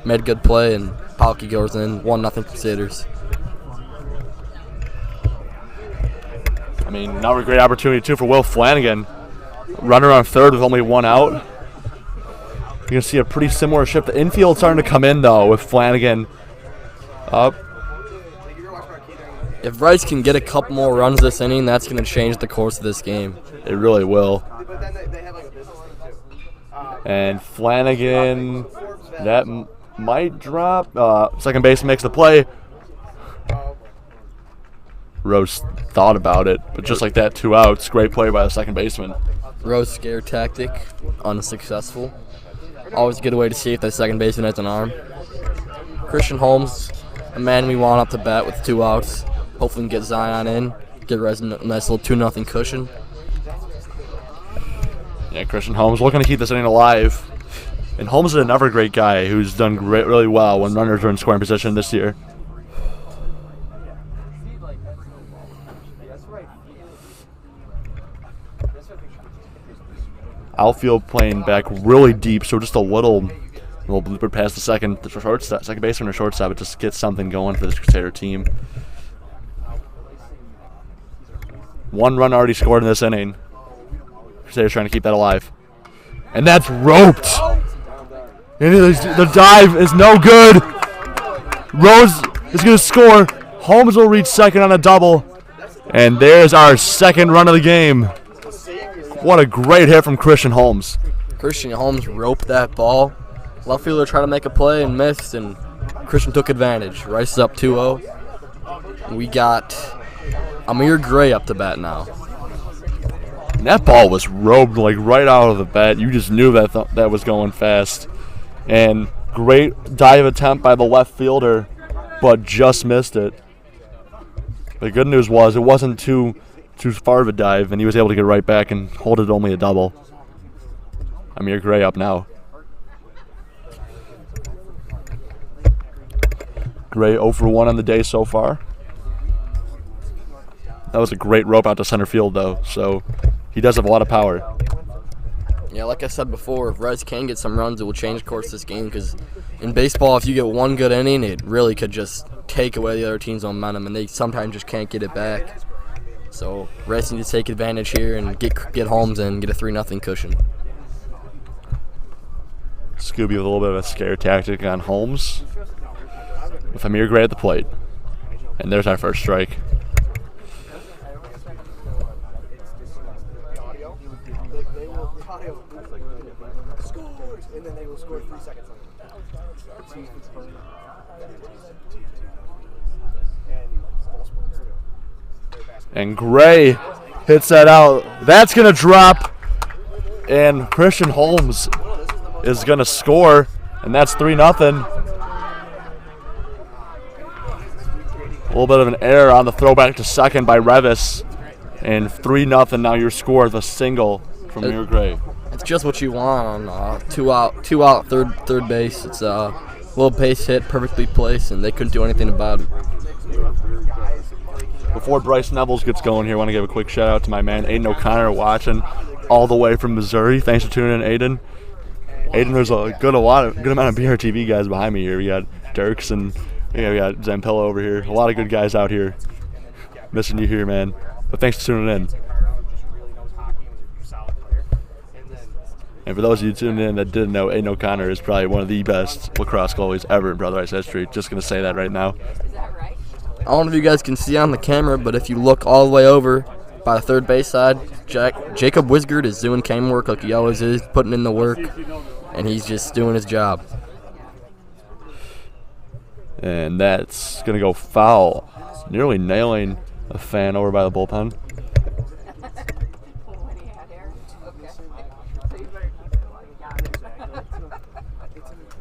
made a good play, and Pulaski goes in 1-0 Crusaders. I mean, another great opportunity, too, for Will Flanagan. Runner on third with only 1 out. You're going to see a pretty similar shift. The infield's starting to come in, though, with Flanagan up. If Rice can get a couple more runs this inning, that's going to change the course of this game. It really will. And Flanagan, that might drop. Second base makes the play. Rose thought about it, but just like that, 2 outs. Great play by the second baseman. Rose scare tactic, unsuccessful. Always a good way to see if the second baseman has an arm. Christian Holmes, a man we want up to bat with 2 outs. Hopefully we can get Zion in, get Rez a nice little 2-0 cushion. Yeah, Christian Holmes looking to keep this inning alive. And Holmes is another great guy who's done really well when runners are in scoring position this year. Outfield playing back really deep, so just a little blooper past the second baseman or shortstop. It just gets something going for this Crusader team. 1 run already scored in this inning. Crusaders trying to keep that alive. And that's roped. And the dive is no good. Rose is going to score. Holmes will reach second on a double. And there's our second run of the game. What a great hit from Christian Holmes. Christian Holmes roped that ball. Left fielder tried to make a play and missed, and Christian took advantage. Rice is up 2-0. We got Amir Gray up to bat now. And that ball was roped like right out of the bat. You just knew that that was going fast. And great dive attempt by the left fielder, but just missed it. The good news was it wasn't too far of a dive, and he was able to get right back and hold it only a double. Amir Gray up now. Gray 0 for 1 on the day so far. That was a great rope out to center field, though, so he does have a lot of power. Yeah, like I said before, if Reds can get some runs, it will change the course of this game, because in baseball, if you get 1 good inning, it really could just take away the other team's momentum, and they sometimes just can't get it back. So Reds need to take advantage here and get Holmes in and get a 3-0 cushion. Scooby with a little bit of a scare tactic on Holmes with Amir Gray at the plate. And there's our first strike. And Gray hits that out. That's going to drop. And Christian Holmes is going to score. And that's 3-0. A little bit of an error on the throwback to second by Revis. And 3-0 now your score with a single from Amir Gray. It's just what you want on 2 out third base. It's a little base hit, perfectly placed, and they couldn't do anything about it. Before Bryce Nevels gets going here, I want to give a quick shout out to my man Aiden O'Connor watching all the way from Missouri. Thanks for tuning in, Aiden. Aiden, there's a good amount of BRTV guys behind me here. We got Dirks and we got Zampella over here. A lot of good guys out here. Missing you here, man. But thanks for tuning in. And for those of you tuning in that didn't know, Aiden O'Connor is probably one of the best lacrosse goalies ever in Brother Ice history. Just going to say that right now. I don't know if you guys can see on the camera, but if you look all the way over by the third base side, Jacob Wisgard is doing game work like he always is, putting in the work, and he's just doing his job. And that's going to go foul, nearly nailing a fan over by the bullpen.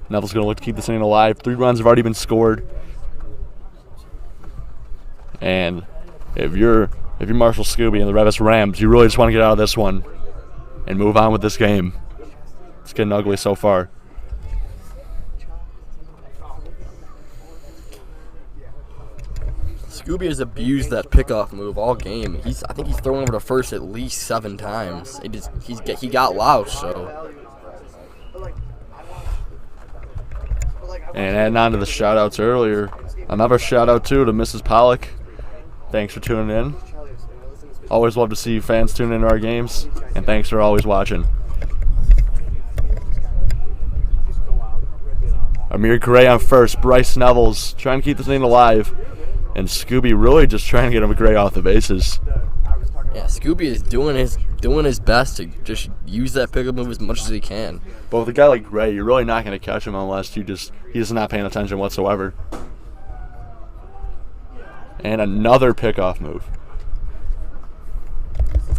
Neville's going to look to keep this inning alive. 3 runs have already been scored. And if you're Marshall Scooby and the Revis Rams, you really just want to get out of this one and move on with this game. It's getting ugly so far. Scooby has abused that pickoff move all game. I think he's thrown over to first at least 7 times. He got loused, so. And adding on to the shout-outs earlier, another shout-out, too, to Mrs. Pollock. Thanks for tuning in. Always love to see fans tune into our games, and thanks for always watching. Amir Gray on first. Bryce Neville's trying to keep this thing alive. And Scooby really just trying to get him Gray off the bases. Yeah, Scooby is doing his best to just use that pickup move as much as he can. But with a guy like Gray, you're really not going to catch him unless he's not paying attention whatsoever. And another pickoff move.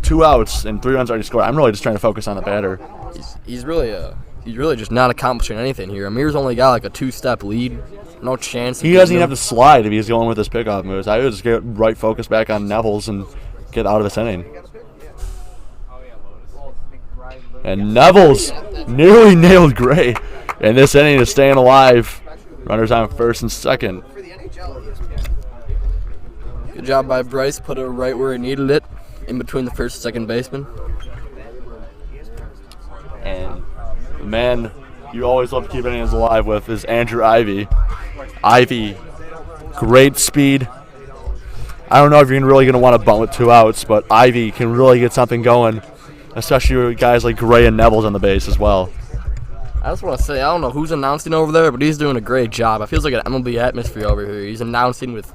2 outs and 3 runs already scored. I'm really just trying to focus on the batter. He's really just not accomplishing anything here. Amir's only got like a 2-step lead. No chance. He doesn't even have to slide if he's going with his pickoff moves. I would just get right focus back on Neville's and get out of this inning. And Neville's nearly nailed Gray. And this inning is staying alive. Runners on first and second. Good job by Bryce. Put it right where he needed it, in between the first and second baseman. And the man you always love to keep innings alive with is Andrew Ivey. Ivey, great speed. I don't know if you're really going to want to bunt with 2 outs, but Ivey can really get something going, especially with guys like Gray and Neville's on the base as well. I just want to say, I don't know who's announcing over there, but he's doing a great job. It feels like an MLB atmosphere over here. He's announcing with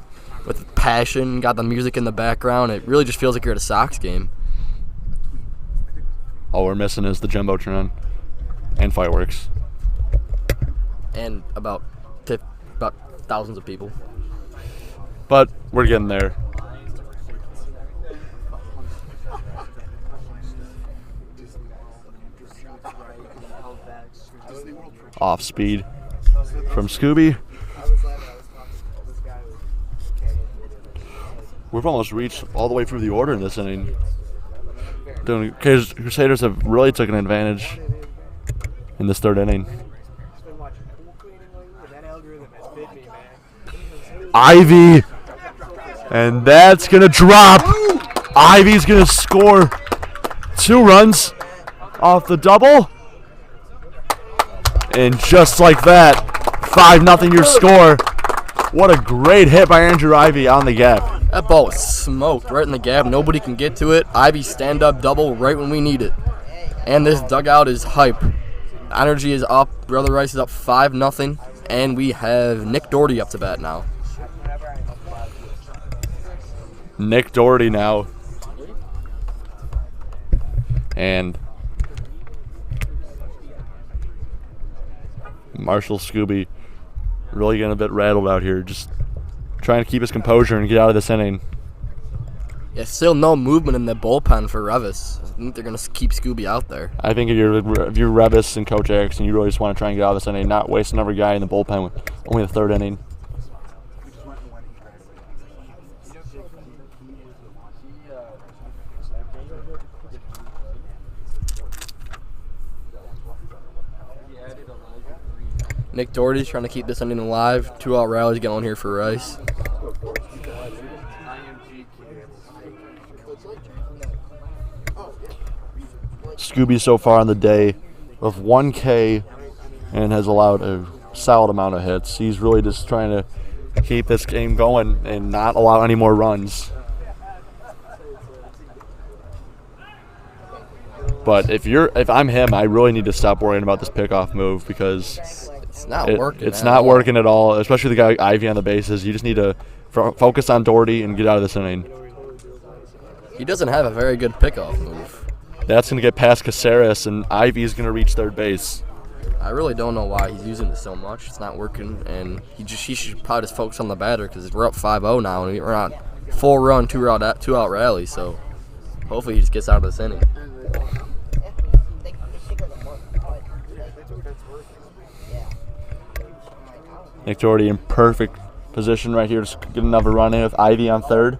passion, got the music in the background. It really just feels like you're at a Sox game. All we're missing is the Jumbotron and fireworks. And about thousands of people. But we're getting there. Off speed from Scooby. We've almost reached all the way through the order in this inning. Crusaders have really taken advantage in this 3rd inning. Ivey, and that's going to drop. Ivey's going to score 2 runs off the double. And just like that, 5-0 your score. What a great hit by Andrew Ivey on the gap. That ball was smoked right in the gap. Nobody can get to it. Ivey stand-up double right when we need it. And this dugout is hype. Energy is up. Brother Rice is up 5-0. And we have Nick Doherty up to bat now. Nick Doherty now. And Marshall Scooby really getting a bit rattled out here. Just trying to keep his composure and get out of this inning. Yeah, still no movement in the bullpen for Revis. I think they're going to keep Scooby out there. I think if you're Revis and Coach Atkinson, you really just want to try and get out of this inning, not waste another guy in the bullpen with only the 3rd inning. Nick Doherty's trying to keep this inning alive. 2-out rallies going here for Rice. Scooby so far on the day with 1 K and has allowed a solid amount of hits. He's really just trying to keep this game going and not allow any more runs. But if I'm him, I really need to stop worrying about this pickoff move because it's not working. It's not working at all, especially the guy Ivey on the bases. You just need to focus on Doherty and get out of this inning. He doesn't have a very good pickoff move. That's going to get past Caceres, and Ivey's going to reach 3rd base. I really don't know why he's using it so much. It's not working, and he should probably just focus on the batter because we're up 5-0 now, and we're on 4-run, 2-out rally. So hopefully he just gets out of this inning. Nick Doherty in perfect position right here to get another run in with Ivey on third.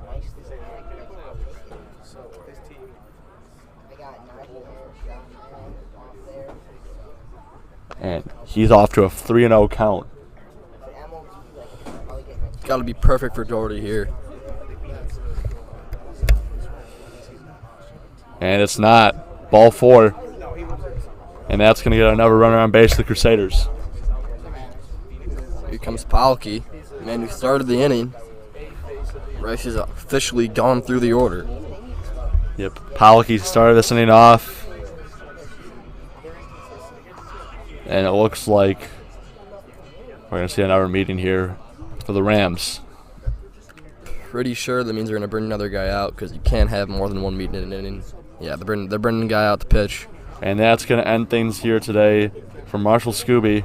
And he's off to a 3-0 count. Got to be perfect for Doherty here. And it's not. Ball 4. And that's going to get another runner on base to the Crusaders. Here comes Pulaski, the man who started the inning. Rice is officially gone through the order. Yep, Pulaski started this inning off. And it looks like we're going to see another meeting here for the Rams. Pretty sure that means they're going to bring another guy out because you can't have more than one meeting in an inning. Yeah, they're bringing a guy out to pitch. And that's going to end things here today for Marshall Scooby.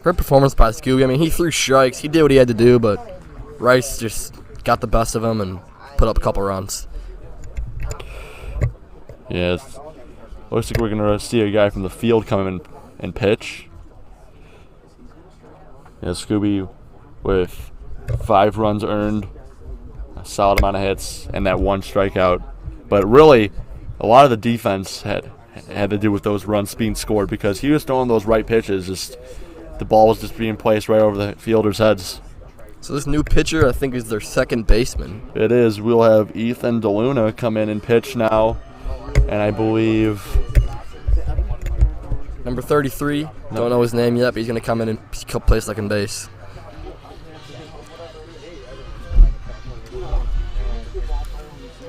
Great performance by Scooby. I mean, he threw strikes. He did what he had to do, but Rice just got the best of him and put up a couple runs. Yeah, looks like we're going to see a guy from the field come in and pitch. Yeah, Scooby with 5 runs earned, a solid amount of hits, and that 1 strikeout. But really, a lot of the defense had to do with those runs being scored because he was throwing those right pitches. Just the ball was just being placed right over the fielders' heads. So this new pitcher, I think, is their second baseman. It is. We'll have Ethan DeLuna come in and pitch now, and I believe number 33. Don't know his name yet, but he's going to come in and play second base.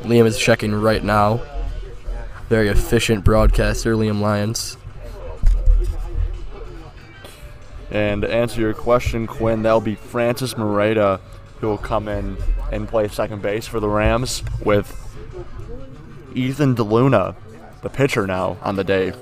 Liam is checking right now. Very efficient broadcaster, Liam Lyons. And to answer your question, Quinn, that'll be Francis Moreta who will come in and play second base for the Rams with Ethan DeLuna, the pitcher now, on the day.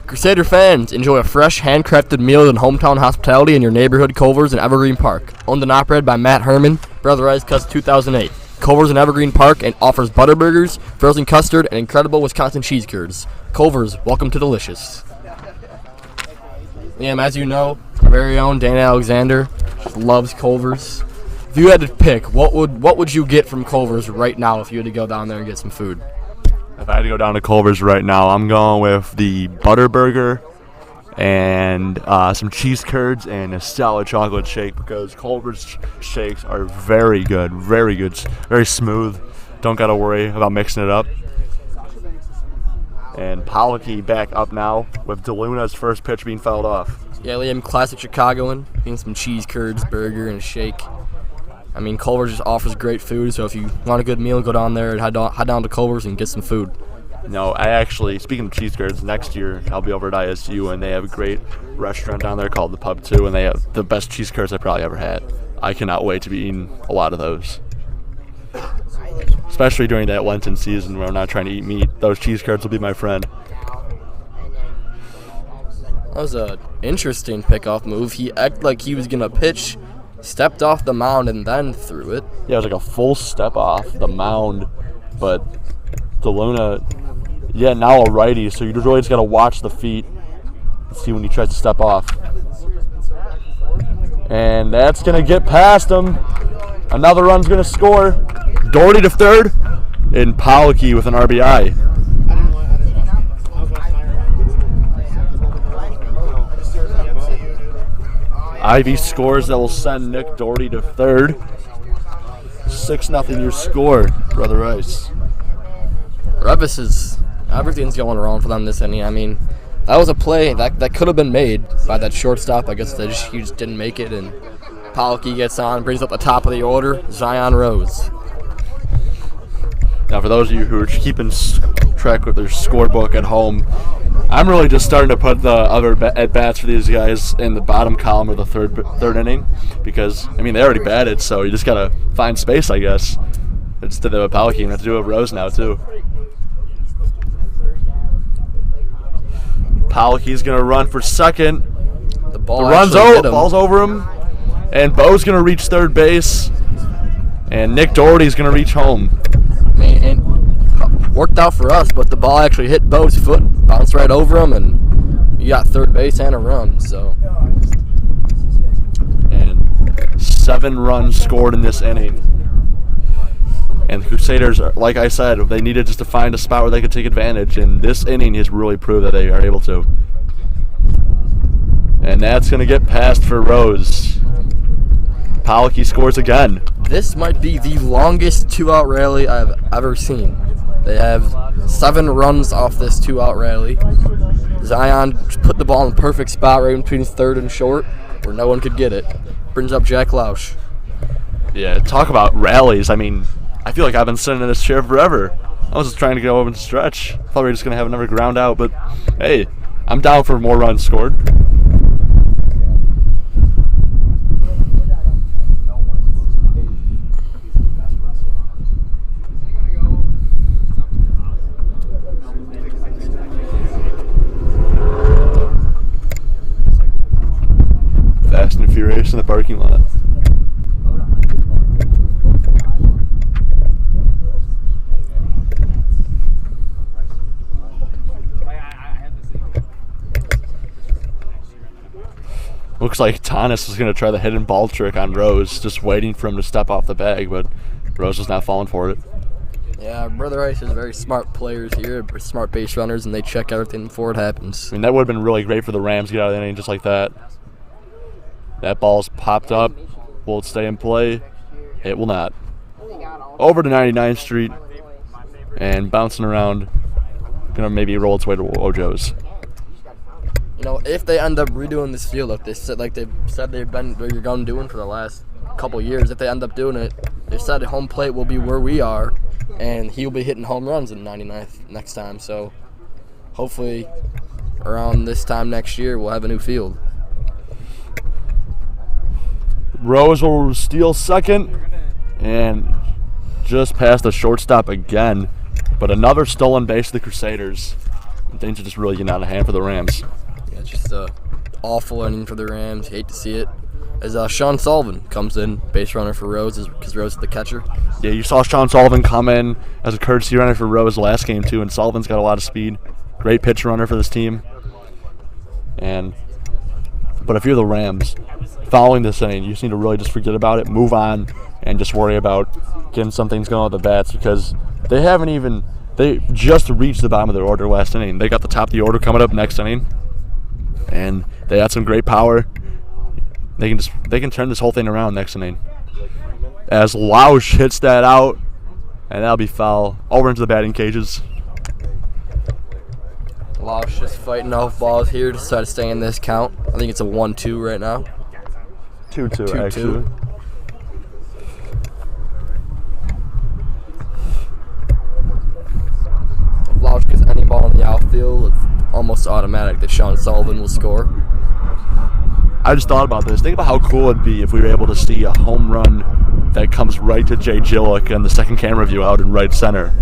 Crusader fans, enjoy a fresh, handcrafted meal and hometown hospitality in your neighborhood Culver's in Evergreen Park. Owned and operated by Matt Herman, Brotherized Cuts 2008. Culver's in Evergreen Park and offers butterburgers, frozen custard, and incredible Wisconsin cheese curds. Culver's, welcome to delicious. Liam, as you know, our very own Dana Alexander loves Culver's. If you had to pick, what would you get from Culver's right now if you had to go down there and get some food? If I had to go down to Culver's right now, I'm going with the Butterburger and some cheese curds and a solid chocolate shake because Culver's shakes are very good, very smooth. Don't got to worry about mixing it up. And Pulaski back up now with DeLuna's first pitch being fouled off. Yeah, Liam, classic Chicagoan, eating some cheese curds, burger, and a shake. I mean, Culver's just offers great food, so if you want a good meal, go down there and head down to Culver's and get some food. No, I actually, speaking of cheese curds, next year I'll be over at ISU, and they have a great restaurant down there called The Pub 2, and they have the best cheese curds I've probably ever had. I cannot wait to be eating a lot of those. Especially during that Lenten season where I'm not trying to eat meat. Those cheese curds will be my friend. That was an interesting pickoff move. He acted like he was going to pitch, stepped off the mound, and then threw it. Yeah, it was like a full step off the mound, but DeLuna, yeah, now a righty, so you really just got to watch the feet and see when he tries to step off. And that's going to get past him. Another run's going to score. Doherty to third, and Pulaski with an RBI. Ivey scores that will send Nick Doherty to third. 6-0 your score, Brother Rice. Everything's going wrong for them this inning. I mean, that was a play that could have been made by that shortstop. I guess he just didn't make it, and Pulaski gets on, brings up the top of the order, Zion Rose. Now, for those of you who are keeping track with their scorebook at home. I'm really just starting to put the other at-bats for these guys in the bottom column of the third inning because, I mean, they already batted, so you just got to find space, I guess. It's to the Pulaski, and have to do it with Rose now, too. Pulaski's going to run for second. The ball ball's over him, and Bo's going to reach third base, and Nick Doherty's going to reach home. And worked out for us, but the ball actually hit Bo's foot, bounced right over him, and you got third base and a run. So, and 7 runs scored in this inning. And the Crusaders, like I said, they needed just to find a spot where they could take advantage, and this inning has really proved that they are able to. And that's going to get passed for Rose. Pulaski scores again. This might be the longest 2-out rally I've ever seen. They have 7 runs off this 2-out rally. Zion put the ball in the perfect spot right between third and short where no one could get it. Brings up Jack Lausch. Yeah, talk about rallies. I mean, I feel like I've been sitting in this chair forever. I was just trying to go over and stretch. Thought we were just going to have another ground out, but hey, I'm down for more runs scored. Fast and Furious in the parking lot. Looks like Tanis is going to try the hidden ball trick on Rose, just waiting for him to step off the bag, but Rose is not falling for it. Yeah, Brother Ice is very smart players here, smart base runners, and they check everything before it happens. I mean, that would have been really great for the Rams to get out of the inning just like that. That ball's popped up. Will it stay in play? It will not. Over to 99th Street and bouncing around. Going to maybe roll its way to Ojo's. You know, if they end up redoing this field like they've said they're going to doing for the last couple years, if they end up doing it, they said home plate will be where we are, and he'll be hitting home runs in 99th next time. So hopefully around this time next year we'll have a new field. Rose will steal second and just past the shortstop again. But another stolen base to the Crusaders. Things are just really getting out of hand for the Rams. Yeah, just an awful inning for the Rams. Hate to see it. As Sean Sullivan comes in, base runner for Rose, because Rose is the catcher. Yeah, you saw Sean Sullivan come in as a courtesy runner for Rose last game too, and Sullivan's got a lot of speed. Great pitch runner for this team. But if you're the Rams, following this inning, you just need to really just forget about it, move on, and just worry about getting some things going with the bats, because they just reached the bottom of their order last inning. They got the top of the order coming up next inning, and they got some great power. They can turn this whole thing around next inning. As Lausch hits that out, and that'll be foul over into the batting cages. Lausch just fighting off balls here to try to stay in this count. I think it's a 1-2 right now. 2-2 actually. If Lausch gets any ball in the outfield, it's almost automatic that Sean Sullivan will score. I just thought about this. Think about how cool it'd be if we were able to see a home run that comes right to Jay Gillick in the second camera view out in right center.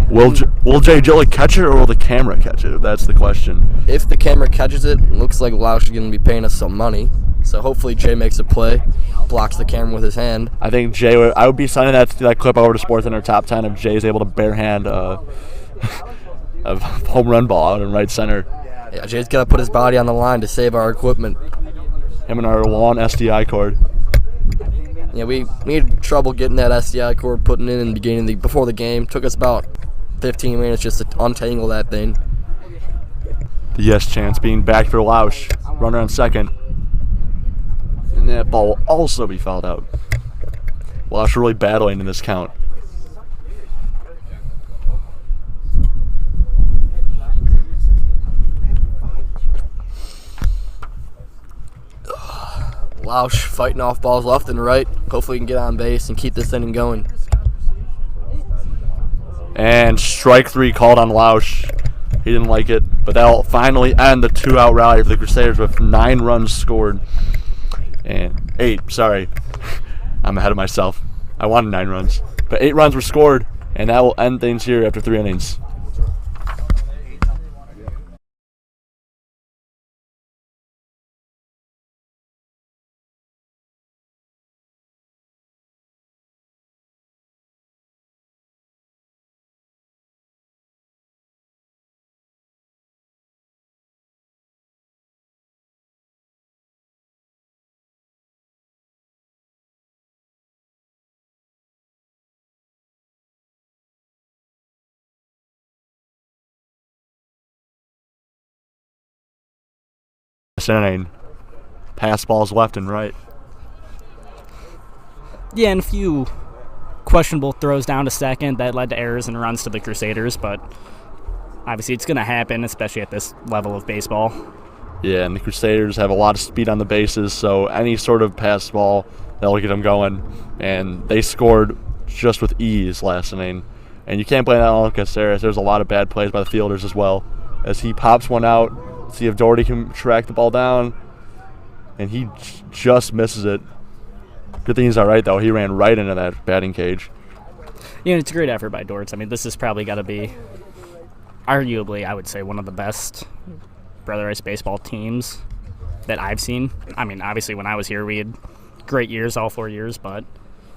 Will Jay Gillick catch it, or will the camera catch it? That's the question. If the camera catches it, it looks like Lausch is going to be paying us some money. So hopefully Jay makes a play, blocks the camera with his hand. I think Jay. I would be signing that clip over to SportsCenter top 10 if Jay's able to barehand a home run ball out in right center. Yeah, Jay's got to put his body on the line to save our equipment. Him and our lawn SDI cord. Yeah, we had trouble getting that SDI cord putting in the beginning before the game. Took us about 15 minutes just to untangle that thing. The yes chance being back for Lausch. Runner on second. And that ball will also be fouled out. Lausch really battling in this count. Lausch fighting off balls left and right. Hopefully he can get on base and keep this inning going. And strike 3 called on Lausch. He didn't like it, but that'll finally end the 2-out rally for the Crusaders with 9 runs scored. And 8, sorry. I'm ahead of myself. I wanted 9 runs. But 8 runs were scored, and that will end things here after 3 innings. Inning. Pass balls left and right. Yeah, and a few questionable throws down to second that led to errors and runs to the Crusaders, but obviously it's going to happen, especially at this level of baseball. Yeah, and the Crusaders have a lot of speed on the bases, so any sort of pass ball, that'll get them going. And they scored just with ease last inning. And you can't blame that on Caceres. There's a lot of bad plays by the fielders as well. As he pops one out, see if Doherty can track the ball down, and he just misses it. Good thing he's all right, though. He ran right into that batting cage. Yeah, it's a great effort by Dortz. I mean, this has probably got to be, arguably, I would say, one of the best Brother Rice baseball teams that I've seen. I mean, obviously, when I was here, we had great years all 4 years, but,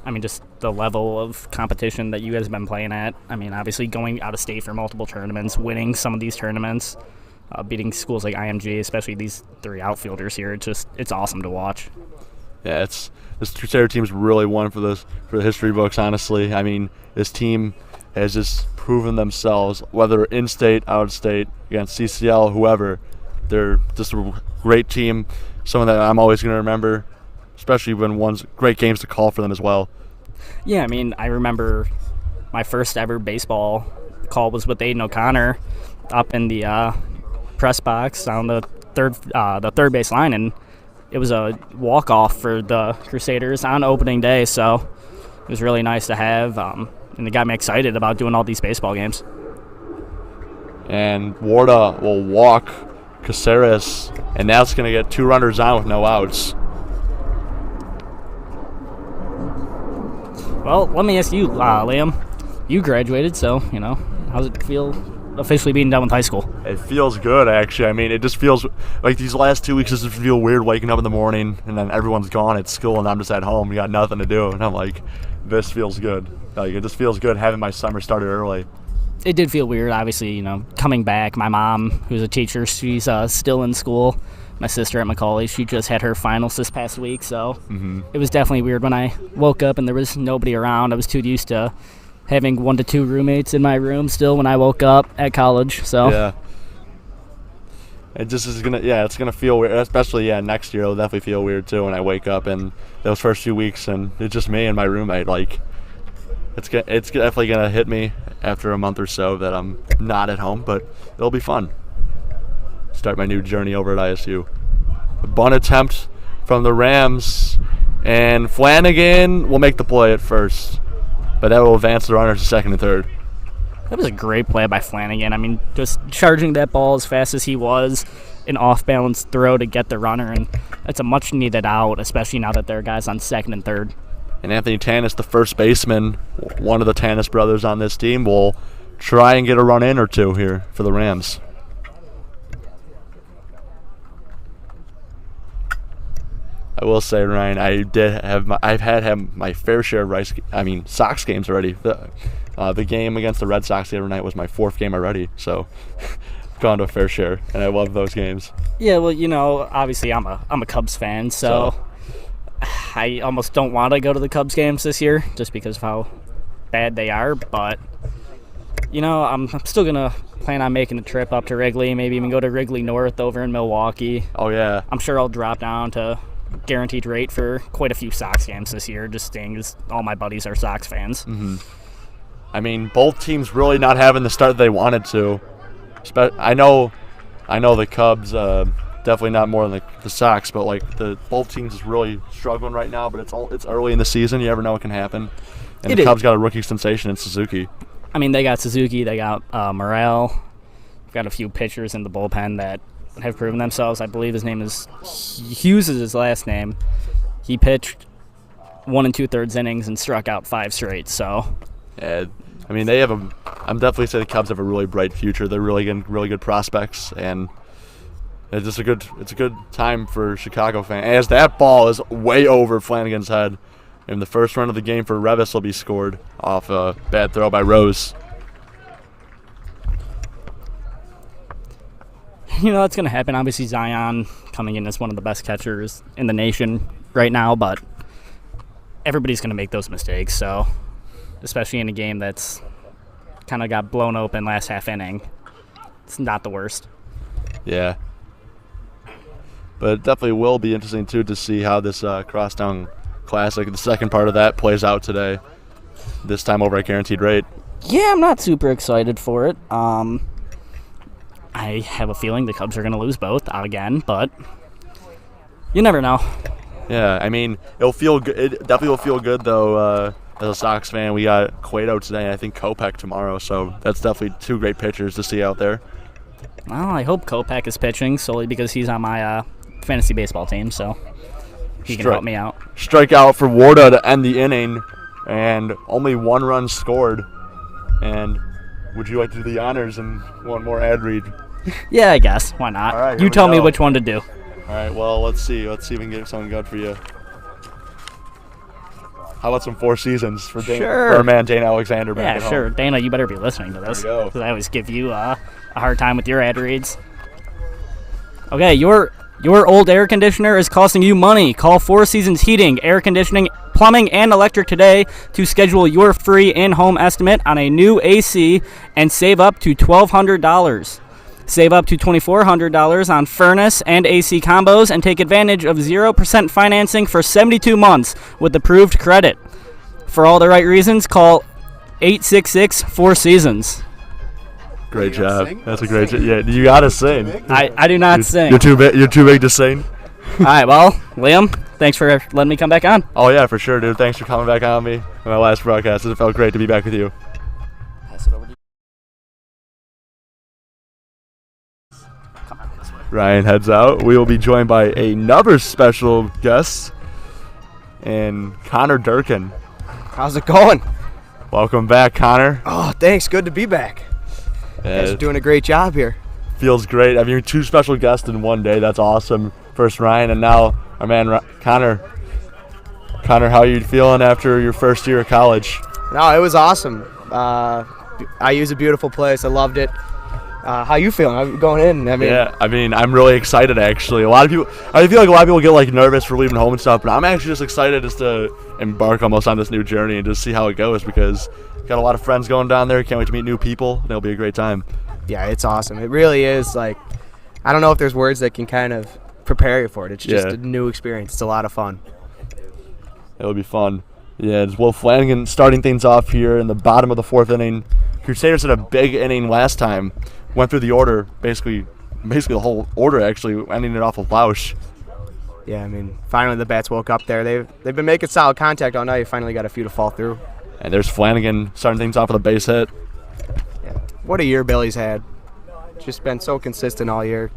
I mean, just the level of competition that you guys have been playing at. I mean, obviously, going out of state for multiple tournaments, winning some of these tournaments, beating schools like IMG, especially these 3 outfielders here. It's awesome to watch. Yeah, this Crusader team's really one for the history books, honestly. I mean, this team has just proven themselves, whether in-state, out-of-state, against CCL, whoever. They're just a great team, someone that I'm always going to remember, especially when one's great games to call for them as well. Yeah, I mean, I remember my first ever baseball call was with Aiden O'Connor up in the press box on the third base line, and it was a walk-off for the Crusaders on opening day, so it was really nice to have, and it got me excited about doing all these baseball games. And Warda will walk Caceres, and now it's going to get 2 runners on with no outs. Well, let me ask you, Liam. You graduated, so, how's it feel officially being done with high school? It feels good, actually. I mean, it just feels like these last 2 weeks just feel weird waking up in the morning and then everyone's gone at school and I'm just at home. We got nothing to do. And I'm like, this feels good. Like, it just feels good having my summer started early. It did feel weird, obviously, coming back. My mom, who's a teacher, she's still in school. My sister at Macaulay, she just had her finals this past week, so It was definitely weird when I woke up and there was nobody around. I was too used to having 1 to 2 roommates in my room still when I woke up at college. So yeah, it just is it's gonna feel weird, especially next year. It'll definitely feel weird too when I wake up and those first few weeks and it's just me and my roommate. Like, it's definitely gonna hit me after a month or so that I'm not at home, but it'll be fun. Start my new journey over at ISU. A bunt attempt from the Rams, and Flanagan will make the play at first, but that will advance the runners to second and third. That was a great play by Flanagan. I mean, just charging that ball as fast as he was, an off-balance throw to get the runner, and that's a much-needed out, especially now that there are guys on second and third. And Anthony Tanis, the first baseman, one of the Tanis brothers on this team, will try and get a run in or 2 here for the Rams. I will say, Ryan, I've had my fair share of Sox games already. The game against the Red Sox the other night was my 4th game already, so I've gone to a fair share, and I love those games. Yeah, well, obviously I'm a Cubs fan, so I almost don't want to go to the Cubs games this year just because of how bad they are, but I'm still gonna plan on making a trip up to Wrigley, maybe even go to Wrigley North over in Milwaukee. Oh yeah, I'm sure I'll drop down to guaranteed rate for quite a few Sox games this year, just seeing as all my buddies are Sox fans. Mm-hmm. I mean, both teams really not having the start they wanted to. I know the Cubs definitely not more than the Sox, but both teams is really struggling right now. But it's early in the season. You never know what can happen. And the Cubs got a rookie sensation in Suzuki. I mean, they got Suzuki, they got Morrell, got a few pitchers in the bullpen that have proven themselves. I believe his name is Hughes is his last name. He pitched 1 2/3 innings and struck out 5 straight. So, yeah, I mean, they have I'm definitely saying the Cubs have a really bright future. They're really good prospects, and it's just a good time for Chicago fans. As that ball is way over Flanagan's head, and the first run of the game for Revis will be scored off a bad throw by Rose. You know, that's going to happen. Obviously, Zion coming in as one of the best catchers in the nation right now, but everybody's going to make those mistakes. So, especially in a game that's kind of got blown open last half inning, it's not the worst. Yeah. But it definitely will be interesting, too, to see how this Crosstown Classic, the second part of that, plays out today, this time over at Guaranteed Rate. Yeah, I'm not super excited for it. I have a feeling the Cubs are going to lose both again, but you never know. Yeah, I mean, it'll feel good. It definitely will feel good, though, as a Sox fan. We got Cueto today, and I think Kopech tomorrow, so that's definitely 2 great pitchers to see out there. Well, I hope Kopech is pitching solely because he's on my fantasy baseball team, so he can help me out. Strike out for Warda to end the inning, and only 1 run scored. And would you like to do the honors and one more ad read? Yeah, I guess. Why not? All right, you tell me which one to do. All right, well, let's see. Let's see if we can get something good for you. How about some 4 seasons for Sure. for our man Dana Alexander back at Yeah, sure. home? Dana, you better be listening to this. There we go. Because I always give you a hard time with your ad reads. Okay, your old air conditioner is costing you money. Call 4 Seasons Heating, Air Conditioning, Plumbing, and Electric today to schedule your free in-home estimate on a new AC and save up to $1,200. Save up to $2,400 on furnace and AC combos and take advantage of 0% financing for 72 months with approved credit. For all the right reasons, call 866-4Seasons. Great job. That's a great job. Yeah, you gotta sing. I do not sing. You're too big. You're too big to sing. All right, well, Liam, thanks for letting me come back on. Oh yeah, for sure, dude. Thanks for coming back on me on my last broadcast. It felt great to be back with you. Ryan heads out. We will be joined by another special guest, and Connor Durkin. How's it going? Welcome back, Connor. Oh, thanks. Good to be back. You guys are doing a great job here. Feels great. I mean, 2 special guests in one day. That's awesome. First Ryan, and now our man Connor. Connor, how are you feeling after your first year of college? No, it was awesome. IU's a beautiful place. I loved it. How you feeling? How you going in? Yeah, I mean, I'm really excited actually. I feel like a lot of people get like nervous for leaving home and stuff, but I'm actually just excited just to embark almost on this new journey and just see how it goes because got a lot of friends going down there. Can't wait to meet new people. It'll be a great time. Yeah, it's awesome. It really is. Like, I don't know if there's words that can kind of prepare you for it. It's just a new experience. It's a lot of fun. It'll be fun. Yeah, it's Will Flanagan starting things off here in the bottom of the 4th inning. Crusaders had a big inning last time. Went through the order, basically the whole order actually, ending it off with Lausch. Yeah, I mean, finally the bats woke up there. They've been making solid contact all night. Finally got a few to fall through. And there's Flanagan starting things off with a base hit. Yeah, what a year Billy's had. Just been so consistent all year.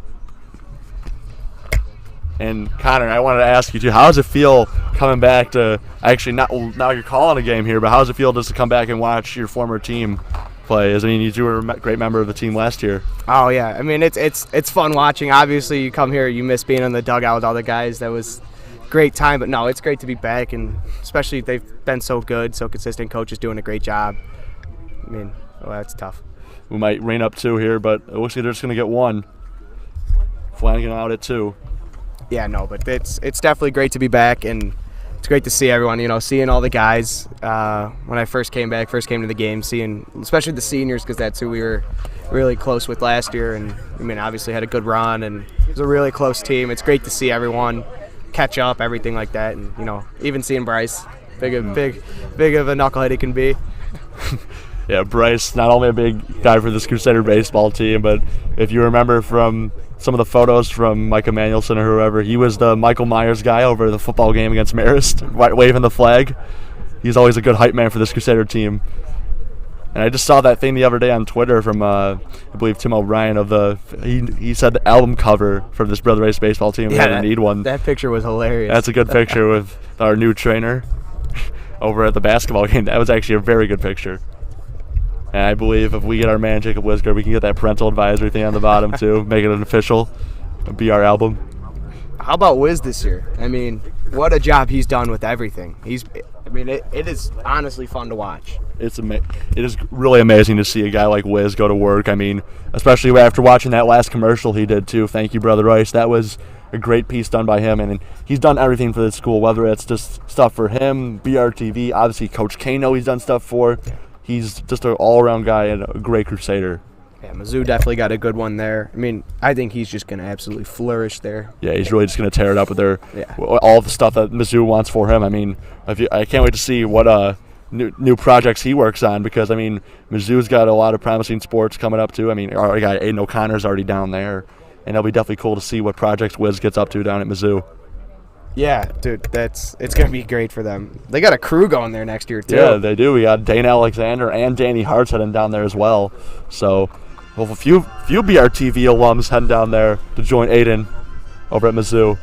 And Connor, I wanted to ask you too, how does it feel coming back to actually now you're calling a game here, but how does it feel just to come back and watch your former team play? I mean, you were a great member of the team last year. Oh yeah, I mean it's fun watching. Obviously, you come here, you miss being in the dugout with all the guys. That was a great time, but no, it's great to be back, and especially they've been so good, so consistent. Coach is doing a great job. I mean, that's tough. We might rain up 2 here, but it looks like they're just gonna get 1. Flanagan out at 2. Yeah, no, but it's definitely great to be back, and it's great to see everyone, seeing all the guys. When I first came to the game, seeing especially the seniors, because that's who we were really close with last year, and I mean, obviously had a good run, and it was a really close team. It's great to see everyone catch up, everything like that, and even seeing Bryce, big of a knucklehead he can be. Yeah, Bryce, not only a big guy for this Crusader baseball team, but if you remember from some of the photos from Mike Emanuelson or whoever, he was the Michael Myers guy over the football game against Marist, waving the flag. He's always a good hype man for this Crusader team. And I just saw that thing the other day on Twitter from I believe Tim O'Brien he said the album cover for this Brother Rice baseball team. Yeah, They need one. That picture was hilarious. That's a good picture with our new trainer over at the basketball game. That was actually a very good picture. And I believe if we get our man Jacob Whisker, we can get that parental advisory thing on the bottom too, make it an official, be our album. How about Wiz this year? I mean, what a job he's done with everything. It is honestly fun to watch. It is really amazing to see a guy like Wiz go to work. I mean, especially after watching that last commercial he did too. Thank you, Brother Rice. That was a great piece done by him, and he's done everything for the school, whether it's just stuff for him, BRTV, obviously Coach Kano he's done stuff for. He's just an all-around guy and a great Crusader. Yeah, Mizzou definitely got a good one there. I mean, I think he's just going to absolutely flourish there. Yeah, he's really just going to tear it up with all the stuff that Mizzou wants for him. I mean, I can't wait to see what new projects he works on, because, I mean, Mizzou's got a lot of promising sports coming up, too. I mean, our guy Aiden O'Connor's already down there, and it'll be definitely cool to see what projects Wiz gets up to down at Mizzou. Yeah, dude, it's going to be great for them. They got a crew going there next year, too. Yeah, they do. We got Dane Alexander and Danny Hart's heading down there as well. So, a few BRTV alums heading down there to join Aiden over at Mizzou.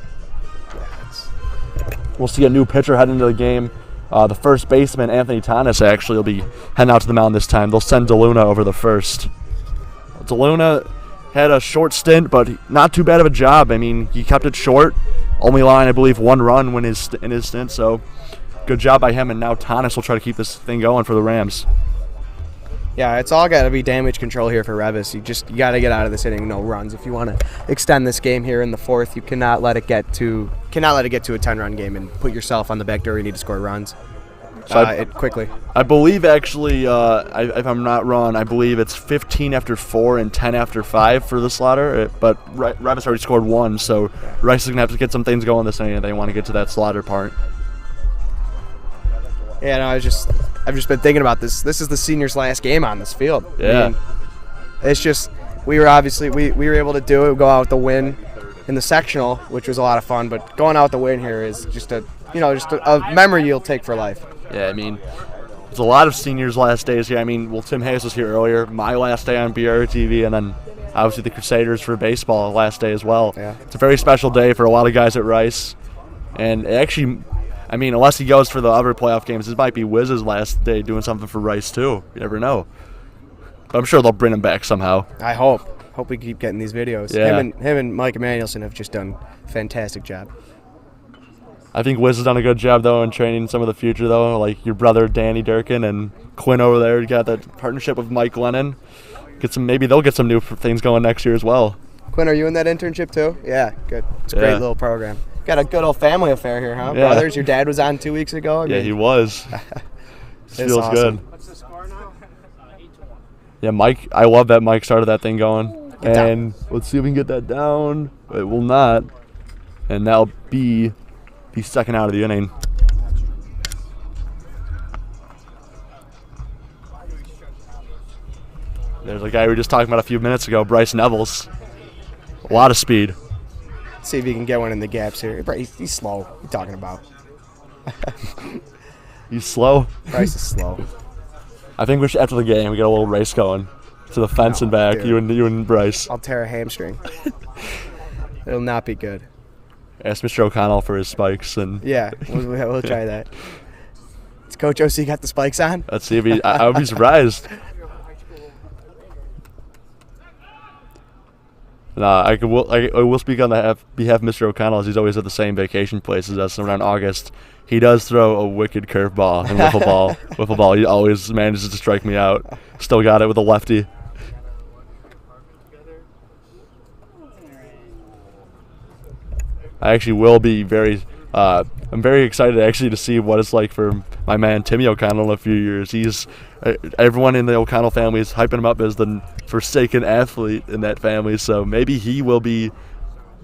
We'll see a new pitcher heading into the game. The first baseman, Anthony Thomas, actually will be heading out to the mound this time. They'll send DeLuna over the first. DeLuna had a short stint, but not too bad of a job. I mean, he kept it short. Only line, I believe, 1 run in his stint, so good job by him. And now Thomas will try to keep this thing going for the Rams. Yeah, it's all got to be damage control here for Revis. You got to get out of this inning, no runs. If you want to extend this game here in the fourth, you cannot let it get to a 10-run game and put yourself on the back door. You need to score runs. Quickly. I believe, actually, if I'm not wrong, I believe it's 15 after 4 and 10 after 5 for the slaughter. But Revis already scored 1, so Rice is going to have to get some things going this inning if they want to get to that slaughter part. Yeah, no, I've just been thinking about this. This is the seniors' last game on this field. Yeah. I mean, it's just we were able to do it, go out with the win in the sectional, which was a lot of fun. But going out with the win here is just a memory you'll take for life. Yeah, I mean, there's a lot of seniors' last days here. I mean, Tim Hayes was here earlier. My last day on BRTV, and then obviously the Crusaders for baseball last day as well. Yeah. It's a very special day for a lot of guys at Rice. And actually, I mean, unless he goes for the other playoff games, this might be Wiz's last day doing something for Rice too. You never know. But I'm sure they'll bring him back somehow. I hope we keep getting these videos. Yeah. Him and Mike Emanuelson have just done a fantastic job. I think Wiz has done a good job, though, in training some of the future, though. Like your brother, Danny Durkin, and Quinn over there. You got that partnership with Mike Lennon. Maybe they'll get some new things going next year as well. Quinn, are you in that internship, too? Yeah, good. It's a great little program. Got a good old family affair here, huh? Yeah. Brothers, your dad was on 2 weeks ago. Yeah, he was. Feels awesome. good. What's the score now? 8-1. Yeah, Mike. I love that Mike started that thing going. And let's see if we can get that down. It will not. And that'll be the second out of the inning. There's a guy we were just talking about a few minutes ago, Bryce Nevels. A lot of speed. See if he can get one in the gaps here. He's slow. What are you talking about? He's slow. Bryce is slow. I think we should, after the game, we get a little race going to the fence and back. Dude. You and Bryce. I'll tear a hamstring. It'll not be good. Ask Mr. O'Connell for his spikes, and yeah, we'll try that. Has Coach O.C. got the spikes on? Let's see if he. I would be surprised. I will speak on behalf of Mr. O'Connell, as he's always at the same vacation places as around August. He does throw a wicked curveball and wiffle ball. He always manages to strike me out. Still got it with a lefty. I actually will be I'm very excited actually to see what it's like for my man Timmy O'Connell in a few years. Everyone in the O'Connell family is hyping him up as the forsaken athlete in that family, so maybe he will be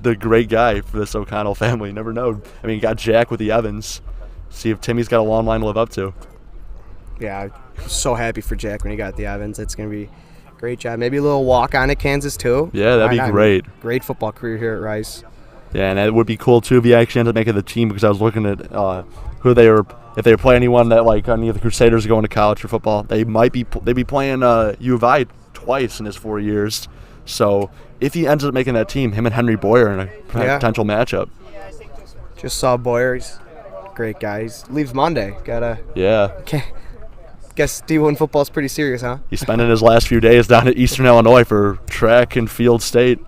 the great guy for this O'Connell family. You never know. I mean, you got Jack with the Evans. See if Timmy's got a long line to live up to. Yeah, I'm so happy for Jack when he got the Evans. It's going to be a great job. Maybe a little walk-on at Kansas, too. Yeah, that'd be great. Great football career here at Rice. Yeah, and it would be cool, too, if he actually ended up making the team, because I was looking at if they play anyone that like any of the Crusaders are going to college for football, they'd be playing U of I twice in his 4 years. So if he ends up making that team, him and Henry Boyer in a potential matchup. Just saw Boyer. He's a great guy. He leaves Monday. Guess D1 football is pretty serious, huh? He's spending his last few days down at Eastern Illinois for track and field state,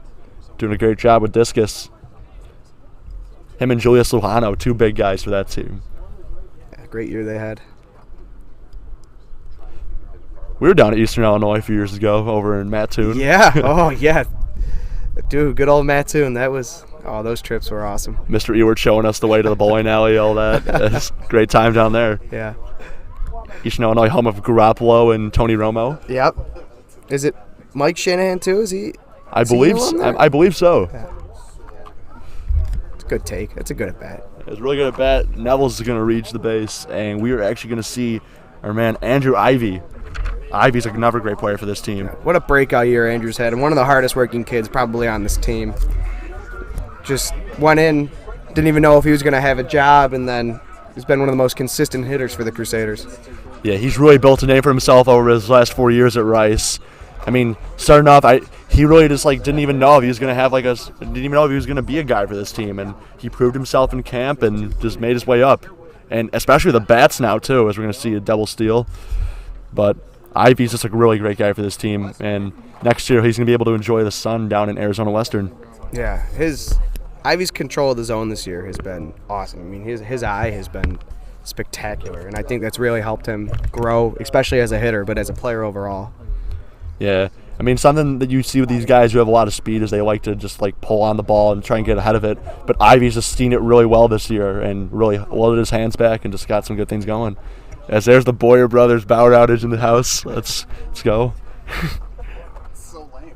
doing a great job with discus. Him and Julius Lujano, 2 big guys for that team. Great year they had. We were down at Eastern Illinois a few years ago over in Mattoon. Yeah. Oh, yeah. Dude, good old Mattoon. Those trips were awesome. Mr. Ewart showing us the way to the bowling alley, all that. It's a great time down there. Yeah. Eastern Illinois, home of Garoppolo and Tony Romo. Yep. Is it Mike Shanahan, too? I believe so. Yeah. It's a good take. That's a good at-bat. It's really good at bat. Neville's going to reach the base, and we are actually going to see our man Andrew Ivey. Ivey's another great player for this team. What a breakout year Andrew's had, and one of the hardest working kids probably on this team. Just went in, didn't even know if he was going to have a job, and then he's been one of the most consistent hitters for the Crusaders. Yeah, he's really built a name for himself over his last 4 years at Rice. I mean, starting off, he really just didn't even know if he was going to have didn't even know if he was going to be a guy for this team, and he proved himself in camp and just made his way up. And especially the bats now too, as we're going to see a double steal. But Ivey's just a really great guy for this team, and next year he's going to be able to enjoy the sun down in Arizona Western. Yeah, Ivey's control of the zone this year has been awesome. I mean, his eye has been spectacular, and I think that's really helped him grow, especially as a hitter, but as a player overall. Yeah, I mean, something that you see with these guys who have a lot of speed is they like to just pull on the ball and try and get ahead of it. But Ivey's just seen it really well this year and really loaded his hands back and just got some good things going. As there's the Boyer brothers Bauer outage in the house. Let's go. So lame.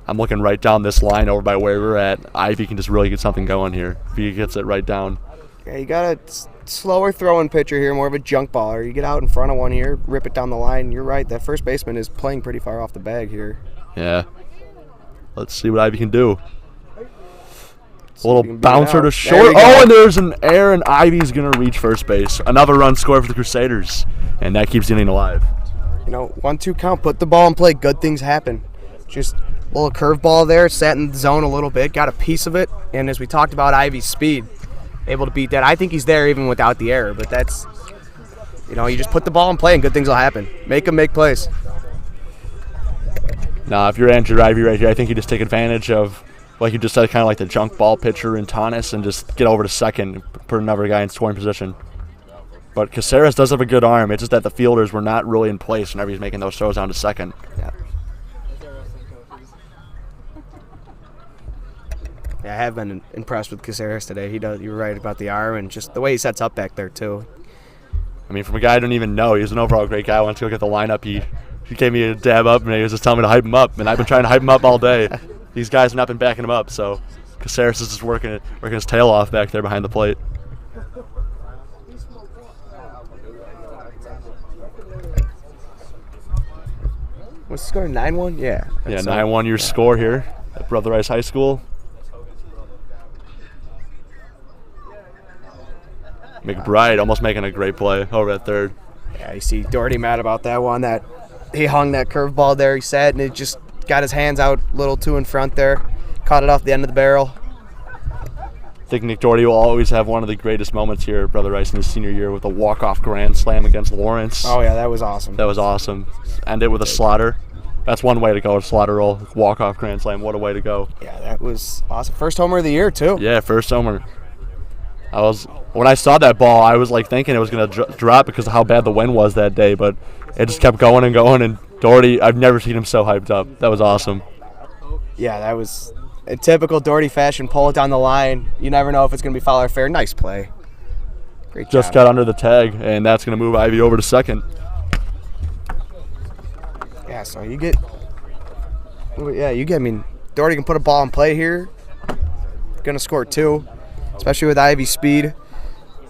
I'm looking right down this line over by where we're at. Ivey can just really get something going here if he gets it right down. Yeah, you got a slower throwing pitcher here, more of a junk baller. You get out in front of one here, rip it down the line. You're right, that first baseman is playing pretty far off the bag here. Yeah. Let's see what Ivey can do. A little bouncer to short. Oh, and there's an error, and Ivey's going to reach first base. Another run scored for the Crusaders, and that keeps the inning alive. 1-2 count, put the ball in play, good things happen. Just a little curveball there, sat in the zone a little bit, got a piece of it, and as we talked about Ivey's speed, able to beat that. I think he's there even without the error, but that's, you just put the ball in play and good things will happen. Make them make plays. Now, if you're Andrew Ivey right here, I think you just take advantage of, like you just said, kind of like the junk ball pitcher in Tanis and just get over to second and put another guy in scoring position. But Caceres does have a good arm. It's just that the fielders were not really in place whenever he's making those throws down to second. Yeah. Yeah, I have been impressed with Caceres today. You're right about the arm and just the way he sets up back there, too. I mean, from a guy I don't even know, he's an overall great guy. I went to go get the lineup. He gave me a dab up, and he was just telling me to hype him up. And I've been trying to hype him up all day. These guys have not been backing him up, so Caceres is just working his tail off back there behind the plate. What's the score, 9-1? Yeah. Yeah, 9-1 your score here at Brother Rice High School. McBride almost making a great play over at third. Yeah, you see Doherty mad about that one. That he hung that curveball there. He said, and it just got his hands out a little too in front there. Caught it off the end of the barrel. I think Nick Doherty will always have one of the greatest moments here at Brother Rice in his senior year with a walk-off grand slam against Lawrence. Oh, yeah, that was awesome. That was awesome. End it with a slaughter. That's one way to go, a slaughter roll, walk-off grand slam. What a way to go. Yeah, that was awesome. First homer of the year, too. Yeah, first homer. When I saw that ball, I was thinking it was going to drop because of how bad the wind was that day, but it just kept going and going, and Doherty, I've never seen him so hyped up. That was awesome. Yeah, that was a typical Doherty fashion, pull it down the line. You never know if it's going to be foul or fair. Nice play. Great job. Just got under the tag, and that's going to move Ivey over to second. Yeah, so you get, I mean, Doherty can put a ball in play here. Going to score 2. Especially with Ivey's speed.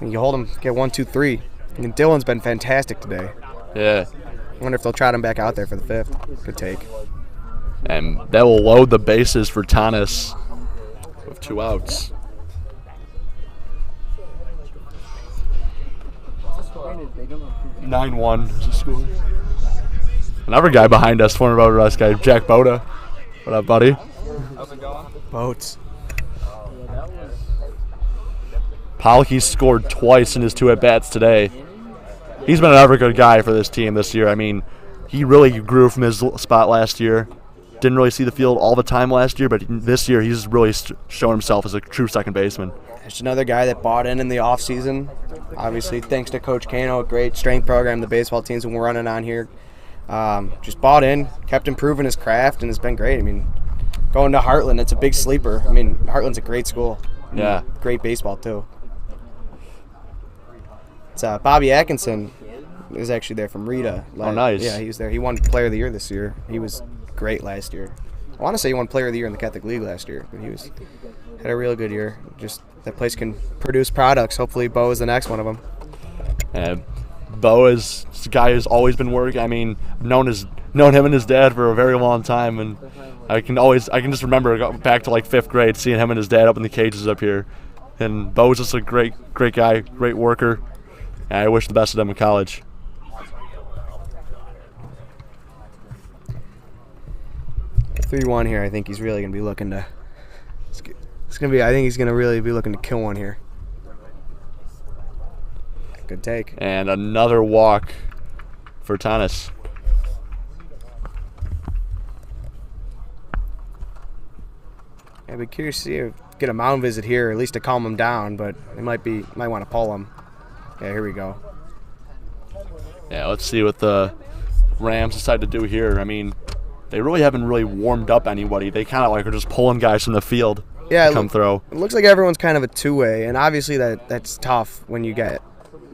And you hold him, get 1, 2, 3. And Dylan's been fantastic today. Yeah. I wonder if they'll trot him back out there for the 5th. Good take. And that will load the bases for Tanis with 2 outs. (9-1) is the score. Another guy behind us, former Boulder Us guy, Jack Boda. What up, buddy? Boats. Pulaski scored twice in his 2 at-bats today. He's been another good guy for this team this year. I mean, he really grew from his spot last year. Didn't really see the field all the time last year, but this year he's really shown himself as a true second baseman. There's another guy that bought in the offseason. Obviously, thanks to Coach Cano, a great strength program the baseball teams have been running on here. Just bought in, kept improving his craft, and has been great. I mean, going to Heartland, it's a big sleeper. I mean, Heartland's a great school. Yeah. Great baseball, too. It's Bobby Atkinson is actually there from Rita. Oh, nice. Yeah, he was there. He won Player of the Year this year. He was great last year. I want to say he won Player of the Year in the Catholic League last year, but he had a real good year. Just that place can produce products. Hopefully, Bo is the next one of them. Bo is a guy who's always been working. I mean, known him and his dad for a very long time, and I can just remember back to like 5th grade seeing him and his dad up in the cages up here. And Bo's just a great guy, great worker. And I wish the best of them in college. (3-1) here. I think he's really gonna be looking to. I think he's gonna really be looking to kill one here. Good take. And another walk for Tanis. I'd be curious to see if get a mound visit here, at least to calm him down. But they might want to pull him. Yeah, here we go. Yeah, let's see what the Rams decide to do here. I mean, they really haven't warmed up anybody. They kind of are just pulling guys from the field to come throw. It looks like everyone's kind of a two-way, and obviously that's tough when you get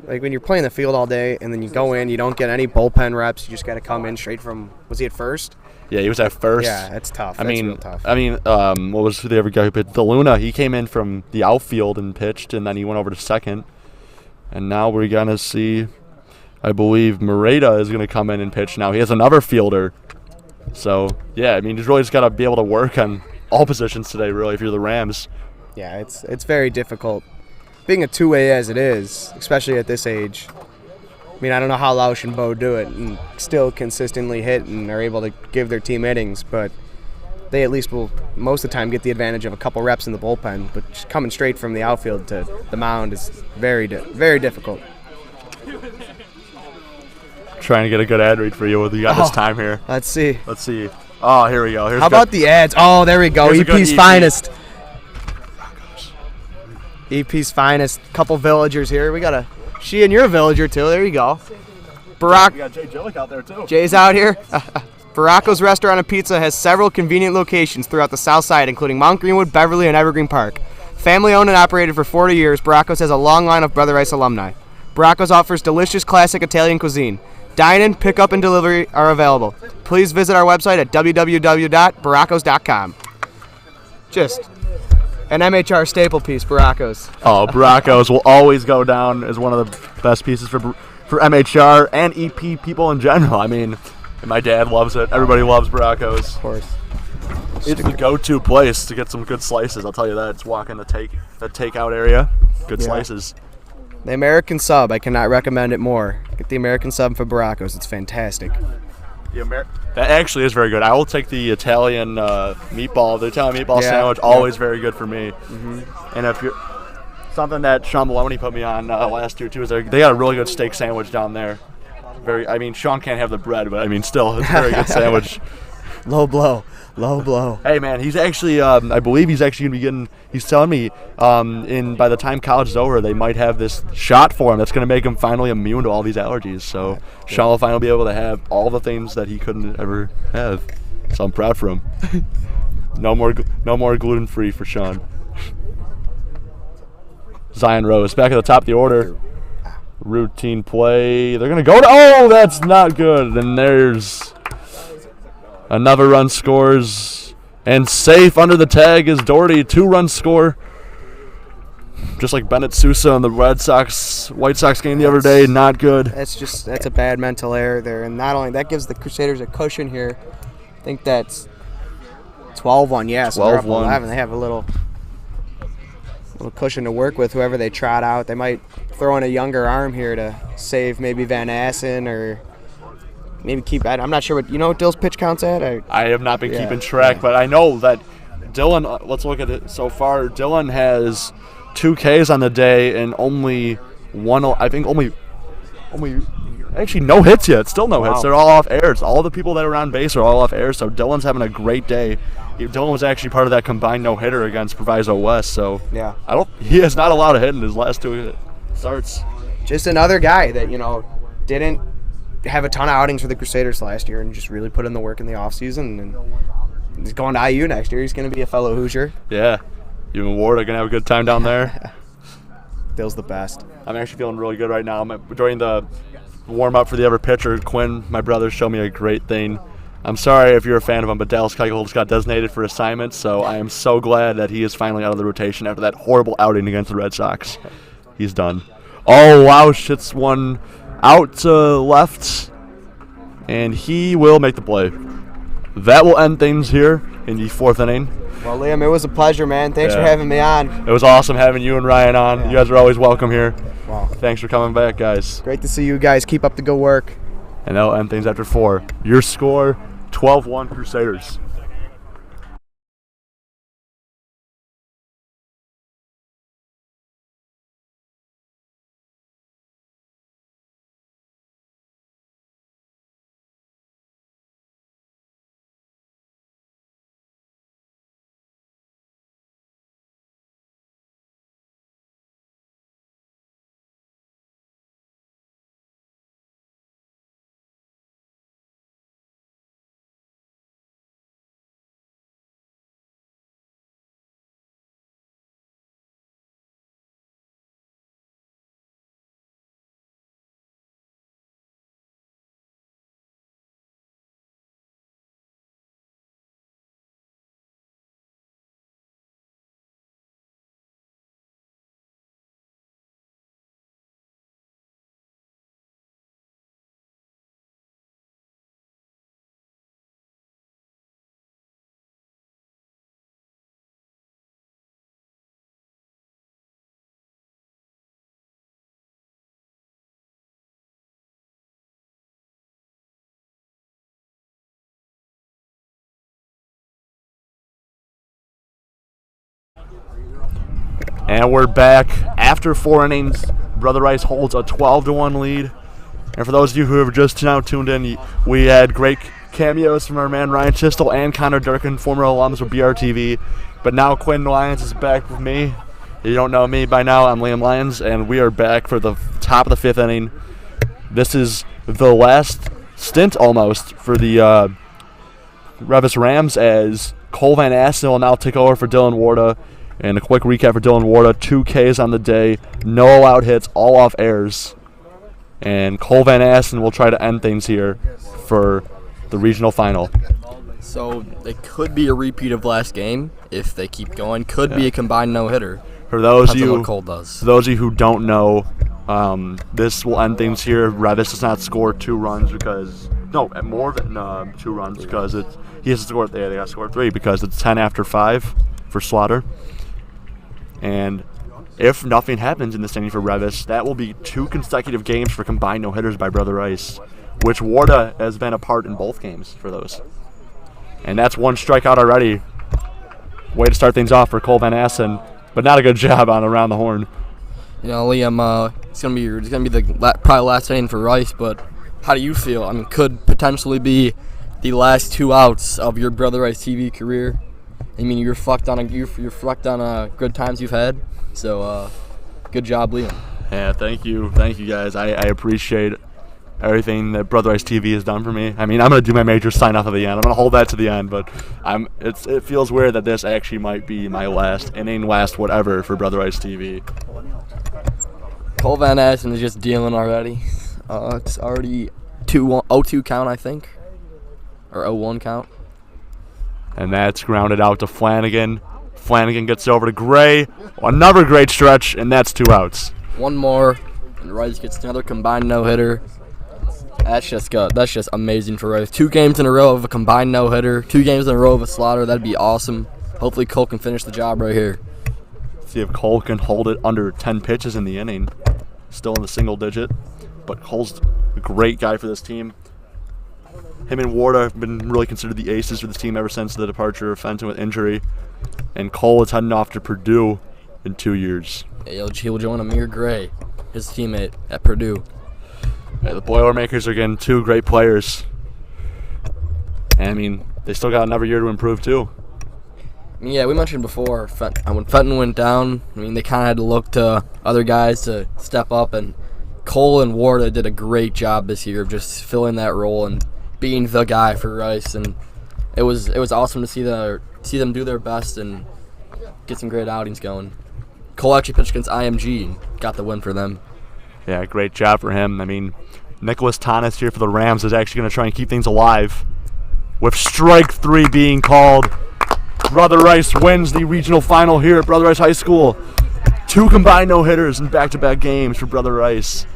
when you're playing the field all day and then you go in, you don't get any bullpen reps. You just got to come in straight from. Was he at first? Yeah, he was at first. Yeah, that's tough. Real tough. What was the other guy who pitched? The Luna. He came in from the outfield and pitched, and then he went over to second. And now we're gonna see. I believe Moreta is gonna come in and pitch now. He has another fielder. So yeah, I mean, he's really just gotta be able to work on all positions today. Really, if you're the Rams. Yeah, it's very difficult. Being a two-way as it is, especially at this age. I mean, I don't know how Lausch and Bo do it and still consistently hit and are able to give their team innings, but they at least will most of the time get the advantage of a couple reps in the bullpen. But just coming straight from the outfield to the mound is very difficult. Trying to get a good ad read for you. You got this time here. Let's see. Oh, here we go. How about the ads? Oh, there we go. EP's finest. EP's finest. Couple villagers here. We got she and you're a villager too. There you go. Barack. We got Jay Jillick out there too. Jay's out here. Baracco's Restaurant and Pizza has several convenient locations throughout the South Side, including Mount Greenwood, Beverly, and Evergreen Park. Family owned and operated for 40 years, Baracco's has a long line of Brother Rice alumni. Baracco's offers delicious classic Italian cuisine. Dine-in, pick-up, and delivery are available. Please visit our website at www.baraccos.com. Just an MHR staple piece, Baracco's. Oh, Baracco's will always go down as one of the best pieces for MHR and EP people in general. I mean, my dad loves it. Everybody loves Baracco's. Of course. It's the go-to place to get some good slices. I'll tell you that. It's walking the takeout area. Good slices. The American sub, I cannot recommend it more. Get the American sub for Baracco's. It's fantastic. That actually is very good. I will take the Italian meatball. The Italian meatball sandwich, always very good for me. Mm-hmm. And if you're something that Sean Maloney put me on last year too is they got a really good steak sandwich down there. Sean can't have the bread, but still, it's a very good sandwich. Low blow. Hey man, he's actually I believe he's actually gonna be getting. He's telling me by the time college is over, they might have this shot for him that's gonna make him finally immune to all these allergies. So Sean will finally be able to have all the things that he couldn't ever have. So I'm proud for him. No more gluten free for Sean. Zion Rose back at the top of the order. Routine play. They're gonna go to. Oh, that's not good. And there's. Another run scores, and safe under the tag is Doherty. 2-run score. Just like Bennett Sousa on the White Sox game the other day, not good. That's a bad mental error there, and not only that gives the Crusaders a cushion here. I think that's 12-1, yeah. So they're up 12-1. 11. They have a little cushion to work with whoever they trot out. They might throw in a younger arm here to save maybe Van Assen or maybe keep at. I'm not sure what Dill's pitch counts at. I have not been Yeah, keeping track, yeah. but I know that Dylan. Let's look at it so far. Dylan has 2 Ks on the day and only one. I think only actually no hits yet. Still no hits. Wow. They're all off airs. All the people that are on base are all off airs. So Dylan's having a great day. Dylan was actually part of that combined no hitter against Proviso West. So Yeah. He has not allowed a hit in his last 2 starts. Just another guy that didn't have a ton of outings for the Crusaders last year and just really put in the work in the offseason. And he's going to IU next year. He's going to be a fellow Hoosier. Yeah, you and Ward are gonna have a good time down there. Dill's the best. I'm actually feeling really good right now. During the warm-up for the other pitcher, Quinn, my brother, showed me a great thing. I'm sorry if you're a fan of him, but Dallas Keuchel just got designated for assignment, so I am so glad that he is finally out of the rotation after that horrible outing against the Red Sox. He's done. Oh, Lausch hits one out to left, and he will make the play. That will end things here in the 4th inning. Well, Liam, it was a pleasure, man. Thanks for Yeah. having me on. It was awesome having you and Ryan on. Yeah. You guys are always welcome here. Wow. Thanks for coming back, guys. Great to see you guys. Keep up the good work. And that'll end things after 4. Your score, 12-1 Crusaders. And we're back after 4 innings. Brother Rice holds a 12-1 lead. And for those of you who have just now tuned in, we had great cameos from our man Ryan Chistel and Connor Durkin, former alums of BRTV. But now Quinn Lyons is back with me. If you don't know me by now, I'm Liam Lyons, and we are back for the top of the 5th inning. This is the last stint almost for the Revis Rams, as Cole Van Assen will now take over for Dylan Warda. And a quick recap for Dylan Warda: 2 Ks on the day, no allowed hits, all off airs. And Cole Van Assen will try to end things here for the regional final. So it could be a repeat of last game if they keep going. Could be a combined no-hitter. For those of Depends on you, what Cole does. for those of you who don't know, this will end things here. Revis does not score 2 runs because more than 2 runs because he has to score. They got to score 3 because it's 10 after 5 for Slaughter. And if nothing happens in this inning for Revis, that will be 2 consecutive games for combined no-hitters by Brother Rice, which Warda has been a part in both games for those. And that's 1 strikeout already. Way to start things off for Cole Van Assen, but not a good job on around the horn. Liam, it's gonna be the probably last inning for Rice. But how do you feel? I mean, could potentially be the last 2 outs of your Brother Rice TV career. I mean, you reflect on good times you've had. So, good job, Liam. Yeah, thank you guys. I appreciate everything that Brother Rice TV has done for me. I mean, I'm gonna do my major sign off at the end. I'm gonna hold that to the end, but it feels weird that this actually might be my last inning, last whatever for Brother Rice TV. Cole Van Assen is just dealing already. It's already 0-2 count, I think, or 0-1 count. And that's grounded out to Flanagan. Flanagan gets over to Gray. Another great stretch, and that's 2 outs. One more, and Rice gets another combined no-hitter. That's just good. That's just amazing for Rice. 2 games in a row of a combined no-hitter, 2 games in a row of a slaughter. That'd be awesome. Hopefully Cole can finish the job right here. See if Cole can hold it under 10 pitches in the inning. Still in the single digit, but Cole's a great guy for this team. Him and Ward have been really considered the aces for this team ever since the departure of Fenton with injury. And Cole is heading off to Purdue in 2 years. He'll join Amir Gray, his teammate at Purdue. Yeah, the Boilermakers are getting 2 great players. And I mean, they still got another year to improve too. Yeah, we mentioned before when Fenton went down, I mean, they kind of had to look to other guys to step up, and Cole and Warda did a great job this year of just filling that role and being the guy for Rice, and it was awesome to see them do their best and get some great outings going. Cole actually pitched against IMG and got the win for them. Yeah, great job for him. I mean, Nicholas Tanis here for the Rams is actually going to try and keep things alive. With strike 3 being called, Brother Rice wins the regional final here at Brother Rice High School. 2 combined no-hitters in back-to-back games for Brother Rice.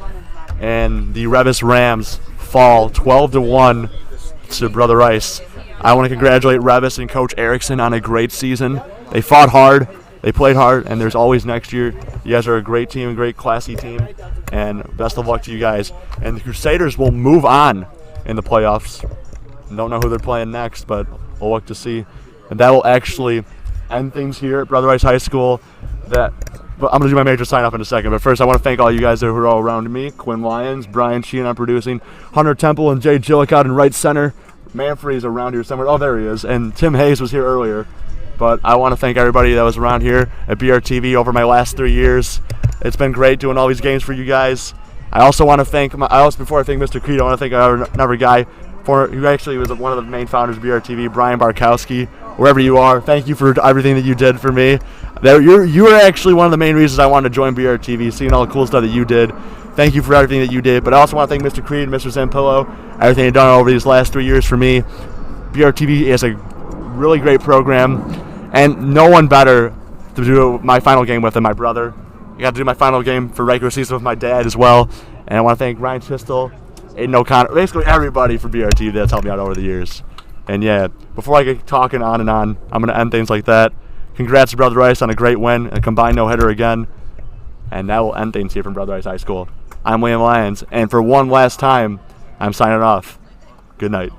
And the Revis Rams fall 12-1 to Brother Rice. I want to congratulate Revis and Coach Erickson on a great season. They fought hard, they played hard, and there's always next year. You guys are a great team, a great classy team, and best of luck to you guys. And the Crusaders will move on in the playoffs. Don't know who they're playing next, but we'll look to see. And that will actually end things here at Brother Rice High School. But I'm going to do my major sign-off in a second. But first, I want to thank all you guys who are all around me. Quinn Lyons, Brian Sheehan on producing, Hunter Temple and Jay Gillicott in right center. Manfrey's around here somewhere. Oh, there he is. And Tim Hayes was here earlier. But I want to thank everybody that was around here at BRTV over my last 3 years. It's been great doing all these games for you guys. I also want to thank, before I thank Mr. Creed, I want to thank another guy who actually was one of the main founders of BRTV, Brian Barkowski. Wherever you are, thank you for everything that you did for me. You were actually one of the main reasons I wanted to join BRTV, seeing all the cool stuff that you did. Thank you for everything that you did. But I also want to thank Mr. Creed and Mr. Zampillo, everything you've done over these last 3 years for me. BRTV is a really great program, and no one better to do my final game with than my brother. I got to do my final game for regular season with my dad as well. And I want to thank Ryan Chistel, Aiden O'Connor, basically everybody for BRTV that's helped me out over the years. And yeah, before I get talking on and on, I'm going to end things like that. Congrats to Brother Rice on a great win, a combined no-hitter again. And that will end things here from Brother Rice High School. I'm William Lyons, and for one last time, I'm signing off. Good night.